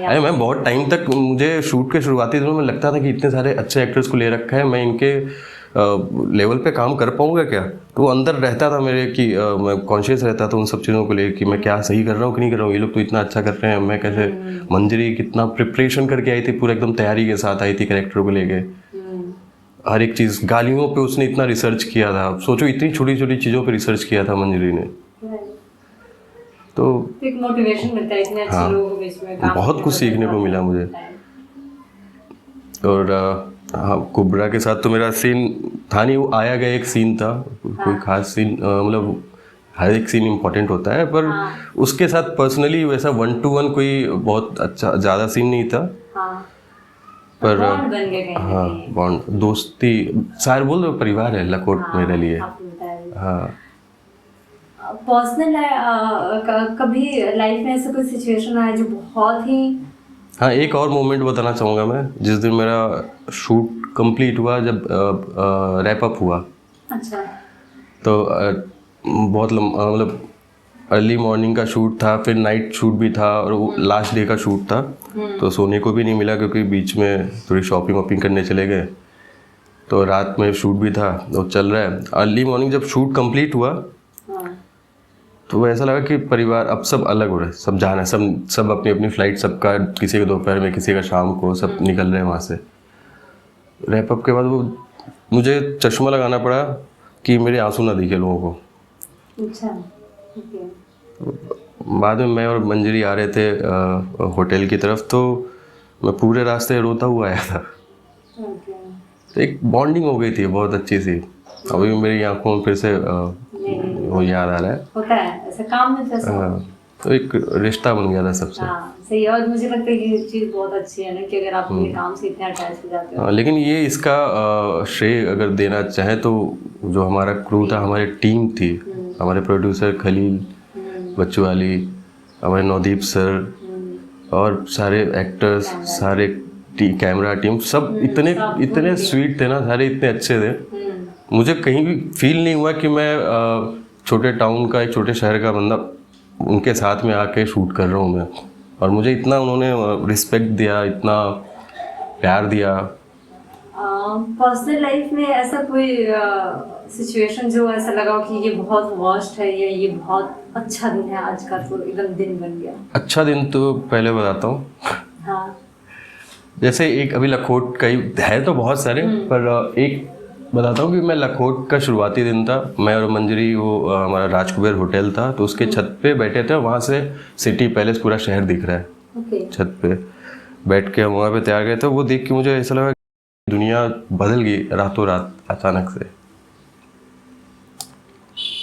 अरे मैं बहुत टाइम तक, मुझे शूट के शुरुआती दिनों में लगता था कि इतने सारे अच्छे एक्टर्स को ले रखा है, मैं इनके लेवल पे काम कर पाऊंगा क्या। तो अंदर रहता था मेरे कि मैं कॉन्शियस रहता था उन सब चीज़ों को लेकर कि मैं क्या सही कर रहा हूँ कि नहीं कर रहा हूँ, ये लोग तो इतना अच्छा कर रहे हैं, मैं कैसे। मंजरी कितना प्रिपरेशन करके आई थी, पूरा एकदम तैयारी के साथ आई थी कैरेक्टर को लेके, हर एक चीज़। गालियों पे उसने इतना रिसर्च किया था, सोचो इतनी छोटी छोटी चीज़ों पे रिसर्च किया था मंजरी ने। तो एक मोटिवेशन मिलता है इतने अच्छे लोगों के बीच में काम, बहुत कुछ सीखने को मिला मुझे। और हाँ, कुब्रा के साथ तो मेरा सीन था नहीं, वो आया गया एक सीन था, कोई खास सीन, मतलब हर एक सीन इम्पोर्टेंट होता है, पर उसके साथ पर्सनली वैसा 1-to-1 कोई बहुत अच्छा ज़्यादा सीन नहीं था। पर हाँ, बॉन्ड, दोस्ती, सारे बोल दो, परिवार है लखोट मेरे लिए। हाँ, पर्सनल कभी लाइफ में ऐसा कोई सिचुएशन आया जो बहुत ही। हाँ, एक और मोमेंट बताना चाहूँगा मैं, जिस दिन मेरा शूट कंप्लीट हुआ, जब रैप अप हुआ। अच्छा। तो बहुत मतलब अर्ली मॉर्निंग का शूट था, फिर नाइट शूट भी था, और वो लास्ट डे का शूट था। तो सोने को भी नहीं मिला क्योंकि बीच में थोड़ी शॉपिंग वॉपिंग करने चले गए, तो रात में शूट भी था, वो चल रहा है। अर्ली मॉर्निंग जब शूट कंप्लीट हुआ, तो ऐसा लगा कि परिवार अब सब अलग हो रहे हैं, सब जाना है, सब अपनी अपनी फ्लाइट, सबका किसी का दोपहर में, किसी का शाम को, सब निकल रहे हैं वहाँ से। रैप अप के बाद वो मुझे चश्मा लगाना पड़ा कि मेरे आंसू ना दिखे लोगों को। अच्छा। बाद में मैं और मंजरी आ रहे थे होटल की तरफ, तो मैं पूरे रास्ते रोता हुआ आया था। तो एक बॉन्डिंग हो गई थी बहुत अच्छी सी, अभी भी मेरी आंखों में फिर से वो याद आ रहा है। होता है ऐसा काम में, तो एक रिश्ता बन गया था सबसे। सही है, और मुझे लगता है कि ये चीज़ बहुत अच्छी है ना कि अगर आप अपने काम से इतने अटैच हो जाते हो। लेकिन ये इसका श्रेय अगर देना चाहे तो जो हमारा क्रू था, हमारी टीम थी, हमारे प्रोड्यूसर खलील बच्चूवाली, हमारे नवदीप सर, और सारे एक्टर्स, सारे कैमरा टीम, सब इतने स्वीट थे ना, सारे इतने अच्छे थे। मुझे कहीं भी फील नहीं हुआ कि मैं छोटे टाउन का, एक छोटे शहर का बंदा उनके साथ में आके शूट कर रहा हूँ मैं, और मुझे इतना उन्होंने रिस्पेक्ट दिया, इतना प्यार दिया। पर्सनल लाइफ में ऐसा कोई सिचुएशन जो ऐसा लगा कि ये बहुत वर्स्ट है या ये बहुत अच्छा दिन है आज का, तो एकदम दिन बन गया? अच्छा दिन तो पहले बताता हूँ। हाँ। जैसे एक अभी लखोट का ही है, तो बहुत सारे, पर एक बताता हूँ कि मैं लखोट का शुरुआती दिन था, मैं और मंजरी, वो हमारा राजकुबेर होटल था, तो उसके छत पे बैठे थे, वहाँ से सिटी पैलेस पूरा शहर दिख रहा है। छत पे बैठ के हम वहाँ पे तैयार गए थे, वो देख के मुझे ऐसा लगा दुनिया बदल गई रातों रात अचानक से।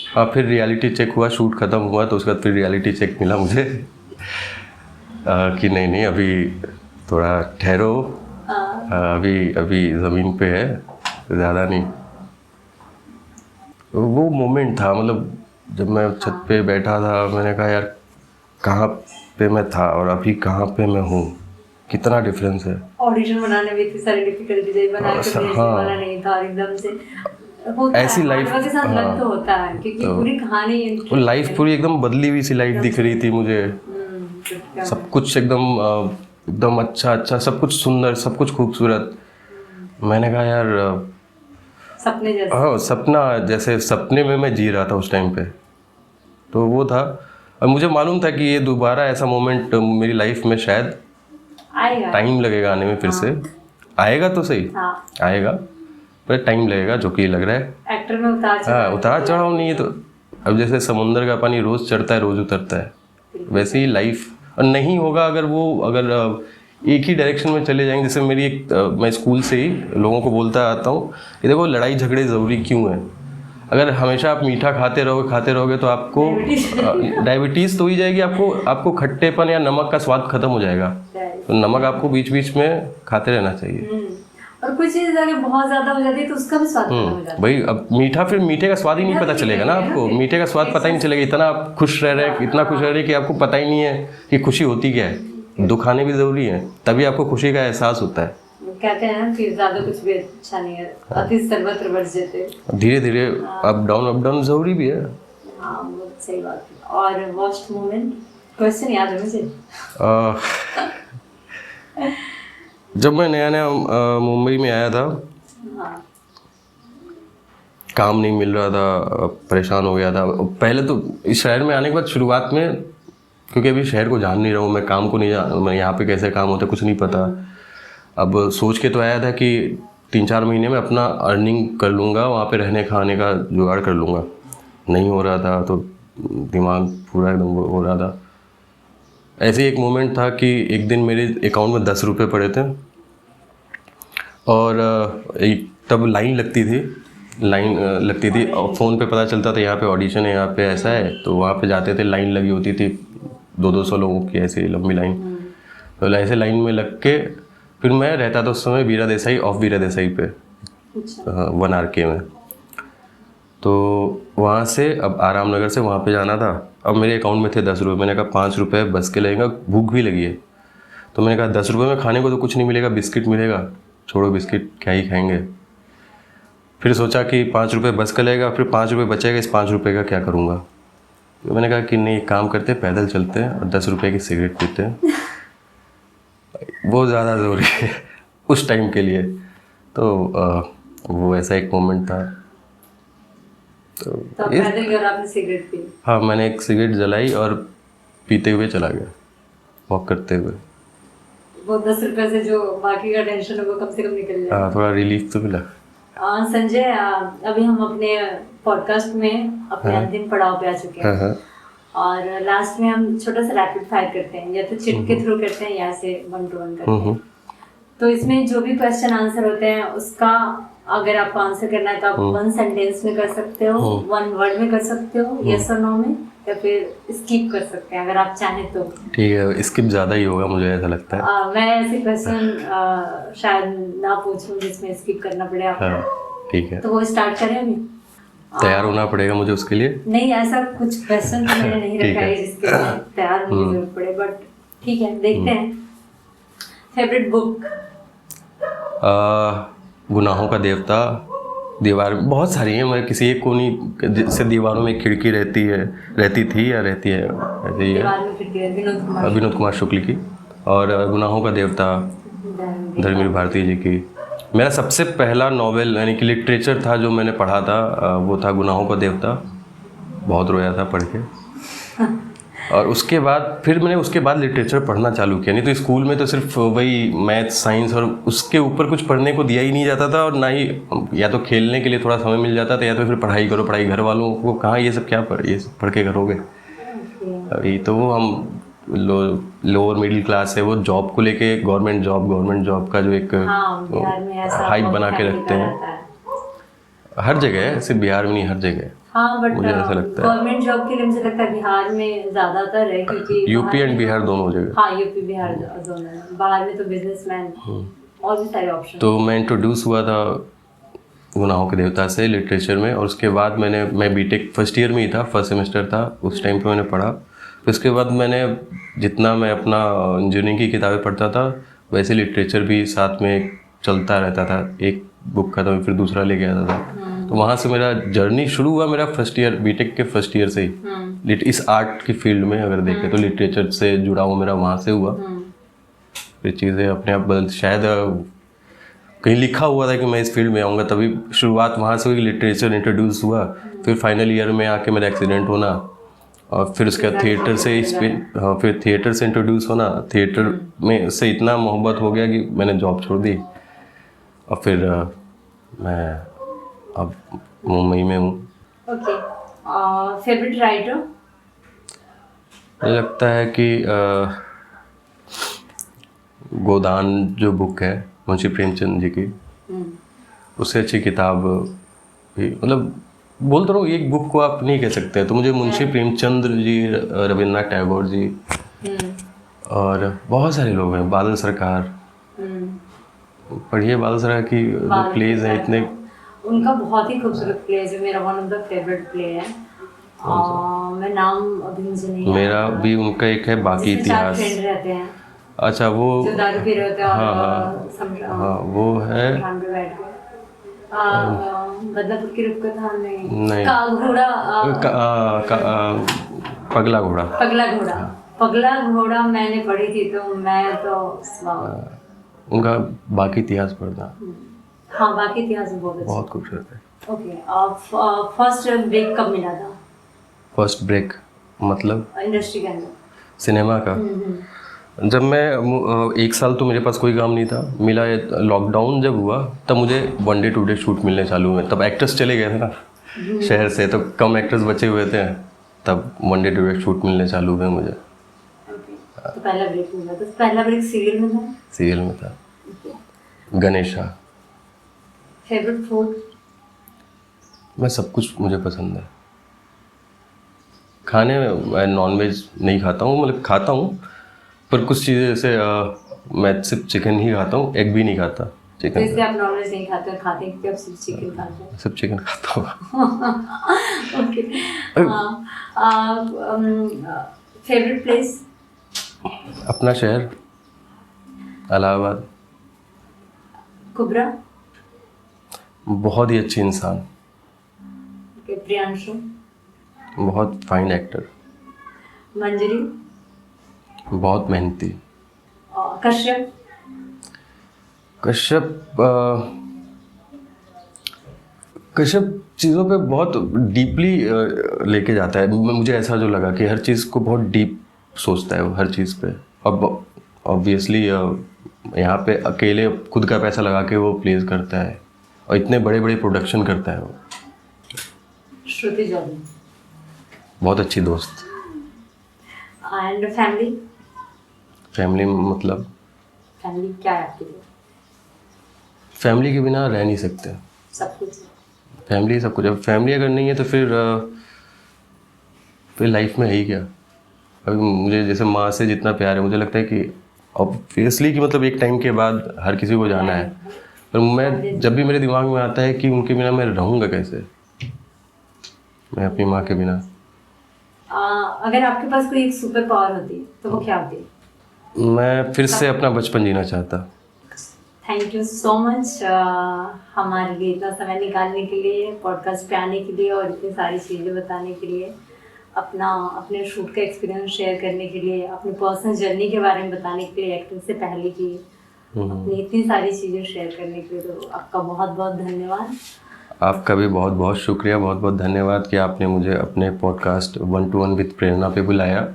हाँ, फिर रियलिटी चेक हुआ, शूट ख़त्म हुआ तो उसके बाद फिर रियलिटी चेक मिला मुझे कि नहीं अभी थोड़ा ठहरो, अभी ज़मीन पे है, ज़्यादा नहीं। वो मोमेंट था, मतलब जब मैं छत पे बैठा था, मैंने कहा यार कहाँ पे मैं था और अभी कहाँ पे मैं हूँ, कितना डिफरेंस है। ऑडिशन बनाने में इतनी सारी डिफिकल्टीज बना के भेजने वाला नहीं था, और एकदम से होता ऐसी है, लाइफ के साथ लग तो होता है क्योंकि पूरी कहानी वो लाइफ पूरी एकदम बदली हुई सी लाइफ दिख रही थी मुझे। सब कुछ एकदम अच्छा, सब कुछ सुंदर, सब कुछ खूबसूरत। मैंने कहा यार सपने जैसे। हाँ, सपना जैसे, सपने में मैं जी रहा था उस टाइम पे। तो वो था, और मुझे मालूम था कि ये दोबारा ऐसा मोमेंट मेरी लाइफ में शायद आएगा, टाइम लगेगा आने में, फिर से आएगा तो सही, आएगा पर टाइम लगेगा, जो कि लग रहा है। एक्टर में उतार चढ़ाव नहीं है तो, अब जैसे समुंदर का पानी रोज चढ़ता है रोज उतरता है, वैसे ही लाइफ। और नहीं होगा अगर एक ही डायरेक्शन में चले जाएंगे। जैसे मेरी मैं स्कूल से ही लोगों को बोलता आता हूँ कि देखो लड़ाई झगड़े ज़रूरी क्यों है। अगर हमेशा आप मीठा खाते रहोगे तो आपको डायबिटीज़ तो ही जाएगी, आपको खट्टेपन या नमक का स्वाद खत्म हो जाएगा। तो नमक आपको बीच बीच में खाते रहना चाहिए। और कुछ चीज़ अगर बहुत ज़्यादा हो जाती है तो उसका भी स्वाद खत्म हो जाता है। भाई अब फिर मीठे का स्वाद ही नहीं पता चलेगा ना आपको, मीठे का स्वाद पता ही नहीं चलेगा। इतना आप खुश रह रहे कि आपको पता ही नहीं है कि खुशी होती क्या है। दुख आने भी ज़रूरी है, तभी आपको खुशी का एहसास होता है। कहते हैं ना कि ज़्यादा कुछ भी अच्छा नहीं है, अति सर्वत्र वर्ज्यते। धीरे धीरे अप डाउन ज़रूरी भी है। हाँ, वो सही बात है। और वर्स्ट मोमेंट, क्वेश्चन याद है मुझे। जब मैं नया मुंबई में आया था, काम नहीं मिल रहा था, परेशान हो गया था। पहले तो इस शहर में आने के बाद शुरुआत में, क्योंकि अभी शहर को जान नहीं रहा हूँ, मैं काम को नहीं मैं यहाँ पे कैसे काम होता है कुछ नहीं पता। अब सोच के तो आया था कि 3-4 महीने में अपना अर्निंग कर लूँगा, वहाँ पे रहने खाने का जुगाड़ कर लूँगा। नहीं हो रहा था तो दिमाग पूरा एकदम हो रहा था। ऐसे ही एक मोमेंट था कि एक दिन मेरे अकाउंट में 10 रुपये पड़े थे और तब लाइन लगती थी और फ़ोन पे पता चलता था यहाँ पे ऑडिशन है, यहाँ पे ऐसा है, तो वहाँ पे जाते थे, लाइन लगी होती थी 200 लोगों की, ऐसी लंबी लाइन। तो ऐसे लाइन में लग के फिर मैं रहता था उस समय वीरा देसाई पे, 1 RK में। तो वहाँ से अब आराम नगर से वहाँ पे जाना था। अब मेरे अकाउंट में थे 10 रुपये। मैंने कहा 5 रुपये बस के लगेगा, भूख भी लगी है। तो मैंने कहा 10 रुपये में खाने को तो कुछ नहीं मिलेगा, बिस्किट मिलेगा, छोड़ो बिस्किट क्या ही खाएंगे। फिर सोचा कि 5 रुपये बस का लगेगा, फिर 5 रुपये बचेगा, इस 5 रुपये का क्या करूँगा। तो मैंने कहा कि नहीं, काम करते पैदल चलते हैं और 10 रुपये की सिगरेट पीते हैं, वो ज़्यादा ज़रूरी है उस टाइम के लिए। तो वो ऐसा एक मोमेंट था। तो आपने सिगरेट पी? हाँ, मैंने एक सिगरेट जलाई और पीते हुए चला गया, वॉक करते हुए। वो 10 रुपये से जो बाकी का टेंशन है वो कम से कम निकल जाए। हाँ, थोड़ा रिलीफ तो मिला। संजय, अभी हम अपने पॉडकास्ट में अपने अंतिम पड़ाव पे आ चुके हैं। और लास्ट में हम छोटा सा रैपिड फायर करते हैं, या तो चिट के थ्रू करते हैं या से 1 to 1 करते हैं। तो इसमें जो भी क्वेश्चन आंसर होते हैं उसका अगर आपको आंसर करना है तो आप 1 सेंटेंस में कर सकते हो, 1 वर्ड में कर सकते हो, यस और नो में, या फिर स्किप कर सकते हैं अगर आप चाहें तो। ठीक है, स्किप ज़्यादा ही होगा मुझे ऐसा लगता है। मैं ऐसे क्वेश्चन शायद ना पूछूं जिसमें स्किप करना पड़े आपको। ठीक है, तो वो स्टार्ट करें अभी? तैयार होना पड़ेगा मुझे उसके लिए? नहीं, ऐसा कुछ क्वेश्चन तो मैंने नहीं रखा है जिसके लिए तैयार होने की जरूरत पड़े, बट ठीक है, देखते हैं। Favourite book? गुनाहों का देवता, दीवार, बहुत सारी हैं, मैं किसी एक को नहीं, जैसे दीवारों में एक खिड़की रहती थी या रहती है, ऐसे ही है, विनोद कुमार शुक्ल की। और गुनाहों का देवता धर्मवीर भारती जी की। मेरा सबसे पहला नॉवेल यानी कि लिटरेचर था जो मैंने पढ़ा था, वो था गुनाहों का देवता। बहुत रोया था पढ़ के। और उसके बाद फिर मैंने उसके बाद लिटरेचर पढ़ना चालू किया। नहीं तो स्कूल में तो सिर्फ वही मैथ साइंस और उसके ऊपर कुछ पढ़ने को दिया ही नहीं जाता था, और ना ही, या तो खेलने के लिए थोड़ा समय मिल जाता था, या तो फिर पढ़ाई घर वालों को कहाँ ये सब क्या ये सब पढ़ के करोगे। अभी तो वो हम लोअर मिडिल क्लास है वो जॉब को लेके गवर्नमेंट जॉब का जो एक हाँ, बिहार में ऐसा हाइप बहुत बना के फैमिली रखते का हैं। रहता है। हर जगह है, सिर्फ बिहार में नहीं, हर जगह है। हाँ, बट मुझे ऐसा लगता है गवर्नमेंट जॉब के लिए मुझे लगता है बिहार में ज्यादातर है, क्योंकि यूपी एंड बिहार दोनों जगह। हाँ, यूपी बिहार दोनों में। बाहर में तो बिजनेसमैन और भी सारे ऑप्शन। तो मैं इंट्रोड्यूस हुआ था गुनाहों के देवता से लिटरेचर में, और उसके बाद मैं बीटेक फर्स्ट ईयर में ही था, फर्स्ट सेमेस्टर था उस टाइम पे मैंने पढ़ा। फिर उसके बाद मैंने जितना मैं अपना इंजीनियरिंग की किताबें पढ़ता था वैसे लिटरेचर भी साथ में चलता रहता था। एक बुक खत्म फिर दूसरा लेके आता था। तो वहाँ से मेरा जर्नी शुरू हुआ, मेरा फर्स्ट ईयर बीटेक के फर्स्ट ईयर से ही इस आर्ट की फील्ड में अगर देखें तो लिटरेचर से जुड़ा हुआ मेरा वहाँ से हुआ। फिर चीज़ें अपने आप बदल, शायद कहीं लिखा हुआ था कि मैं इस फील्ड में आऊँगा, तभी शुरुआत वहाँ से हुई, लिटरेचर इंट्रोड्यूस हुआ। फिर फाइनल ईयर में आके मेरा एक्सीडेंट होना, और फिर उसके बाद थिएटर से फिर थिएटर से इंट्रोड्यूस होना। थिएटर में से इतना मोहब्बत हो गया कि मैंने जॉब छोड़ दी, और फिर मैं अब मुंबई में हूँ। Okay, favourite writer? मुझे लगता है कि गोदान जो बुक है मुंशी प्रेमचंद जी की, उससे अच्छी किताब भी, मतलब बोलता रहा हूँ, एक बुक को आप नहीं कह सकते। तो मुझे मुंशी प्रेमचंद जी, रविन्द्रनाथ टैगोर जी, और बहुत सारे लोग हैं, बादल सरकार, पढ़िए बादल सरकार की जो प्लेज हैं इतने। उनका बहुत ही खूबसूरत प्लेज है, मेरा one of the favourite play है। मैं नाम अभी मुझे नहीं, मेरा भी उनका एक है बाकी इतिहास। फ्रेंड रहते हैं, अच्छा, वो जो दारू पी रहे होते हैं, हाँ वो है, बदलापुर की रुपकथा नहीं, पगला घोड़ा। पगला घोड़ा मैंने पढ़ी थी, तो मैं तो उनका बाकी इतिहास पढ़ना। हाँ, बाकी इतिहास बहुत खूबसूरत है। ओके, फर्स्ट ब्रेक कब मिला था? फर्स्ट ब्रेक मतलब इंडस्ट्री के अंदर, सिनेमा का? जब मैं 1 साल तो मेरे पास कोई काम नहीं था, मिला लॉकडाउन जब हुआ तब मुझे 1 डे 2 डे शूट मिलने चालू हुए। तब एक्टर्स चले गए थे ना शहर से, तो कम एक्टर्स बचे हुए थे, तब 1 डे 2 डे शूट मिलने चालू हुए मुझे। तो पहला ब्रेक मिला, तो पहला ब्रेक सीरियल में था? सीरियल में था। गणेशा। Favourite food? मैं सब कुछ मुझे पसंद है खाने में। मैं नॉनवेज नहीं खाता हूँ, मतलब खाता हूँ पर कुछ चीज़ें जैसे मैं सिर्फ चिकन ही खाता हूँ, एग भी नहीं खाता। चिकन, इसलिए आप नॉनवेज नहीं खाते हैं, खाते हैं क्योंकि आप सिर्फ चिकन खाते हैं? सिर्फ चिकन खाता हूँ। Okay, favourite place? अपना शहर इलाहाबाद। कुबरा? बहुत ही अच्छी इंसान। प्रियांशु? बहुत फाइन एक्टर। मंजरी? बहुत मेहनती। कश्यप? कश्यप चीज़ों पे बहुत डीपली लेके जाता है। मुझे ऐसा जो लगा कि हर चीज़ को बहुत डीप सोचता है वो, हर चीज़ पे। अब ऑब्वियसली यहाँ पे अकेले खुद का पैसा लगा के वो प्लेस करता है, और इतने बड़े बड़े प्रोडक्शन करता है वो। श्रुति जॉली? बहुत अच्छी दोस्त। And family? फैमिली मतलब? फैमिली क्या है आपके लिए? फैमिली के बिना रह नहीं सकते। सब कुछ? फैमिली सब कुछ है। फैमिली अगर नहीं है तो फिर लाइफ में है ही क्या। अभी मुझे जैसे माँ से जितना प्यार है, मुझे लगता है कि ऑब्वियसली कि मतलब एक टाइम के बाद हर किसी को जाना है, पर मैं जब भी मेरे दिमाग में आता है कि उनके बिना मैं रहूँगा कैसे, मैं अपनी माँ के बिना। अगर आपके पास कोई एक सुपर पावर होती तो वो क्या होती? मैं फिर से अपना बचपन जीना चाहता। थैंक यू सो मच हमारे लिए इतना समय निकालने के लिए, पॉडकास्ट पे आने के लिए, और इतनी सारी चीज़ें बताने के लिए, अपने शूट का एक्सपीरियंस शेयर करने के लिए, अपनी पर्सनल जर्नी के बारे में बताने के लिए, एक्टिंग से पहले की अपनी इतनी सारी चीज़ें शेयर करने के लिए, तो आपका बहुत बहुत धन्यवाद। आपका भी बहुत बहुत शुक्रिया, बहुत बहुत धन्यवाद कि आपने मुझे अपने पॉडकास्ट 1 to 1 विद प्रेरणा पे बुलाया।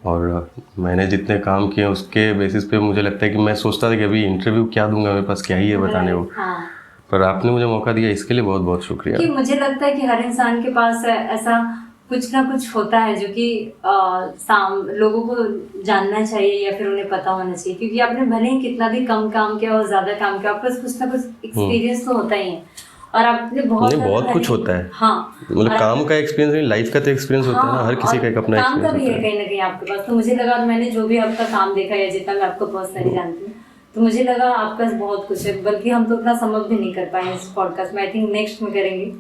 और मैंने जितने काम किए उसके बेसिस पे मुझे लगता है कि मैं सोचता था कि अभी इंटरव्यू क्या दूंगा, मेरे पास क्या ही है बताने को। हाँ। पर आपने मुझे मौका दिया, इसके लिए बहुत बहुत शुक्रिया। कि मुझे लगता है कि हर इंसान के पास ऐसा कुछ ना कुछ होता है जो कि लोगों को जानना चाहिए या फिर उन्हें पता होना चाहिए, क्योंकि आपने भले ही कितना भी कम काम किया और ज्यादा काम किया, आपके पास कुछ ना कुछ एक्सपीरियंस तो होता ही है। और आपने बहुत नहीं, बहुत कुछ होता है। हाँ, मतलब काम का एक्सपीरियंस नहीं, लाइफ का तो एक्सपीरियंस होता है ना, हर किसी का एक अपना काम का एक्सपीरियंस भी होता है है। कहीं ना कहीं आपके पास। तो मुझे लगा, मैंने जो भी आपका काम देखा या जितना मैं आपको पर्सनली जानती हूँ, तो मुझे लगा आपका बहुत कुछ है, बल्कि हम तो उतना समझ भी नहीं कर पाए इस पॉडकास्ट में। आई थिंक नेक्स्ट में करेंगे,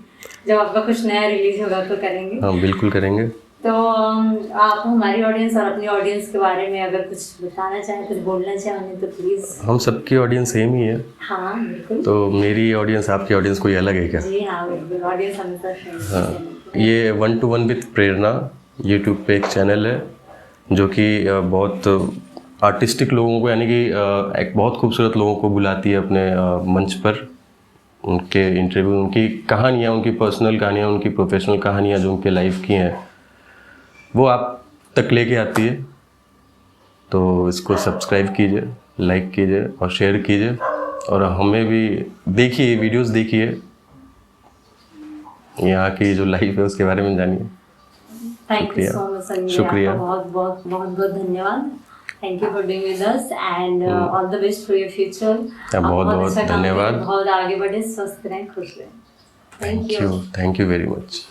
जब आपका कुछ नया रिलीज होगा तो करेंगे। हाँ बिल्कुल करेंगे। तो आप हमारी ऑडियंस और अपनी ऑडियंस के बारे में अगर कुछ बताना चाहें, कुछ बोलना चाहें तो प्लीज़। हम सबकी ऑडियंस सेम ही है। हाँ बिल्कुल। तो मेरी ऑडियंस आपकी ऑडियंस कोई अलग है क्या? जी हाँ बिल्कुल, ऑडियंस हमेशा same है। हाँ, ये 1 to 1 विद प्रेरणा यूट्यूब पे एक चैनल है जो कि बहुत आर्टिस्टिक लोगों को, यानी कि एक बहुत खूबसूरत लोगों को बुलाती है अपने मंच पर, उनके इंटरव्यू, उनकी कहानियाँ, उनकी पर्सनल कहानियाँ, उनकी प्रोफेशनल कहानियाँ जो उनके लाइफ की हैं, वो आप तक लेके आती है। तो इसको सब्सक्राइब कीजिए, लाइक कीजिए और शेयर कीजिए, और हमें भी देखिए, वीडियोस देखिए, यहाँ की जो लाइफ है उसके बारे में जानिए। Thank you so much Sanjay, शुक्रिया। आपका बहुत बहुत बहुत बहुत धन्यवाद। Thank you for being with us and all the best for your future. बहुत बहुत धन्यवाद। बहुत आगे बढ़े, स्वस्थ रहें, खुश रहें। Thank you. Thank you very much.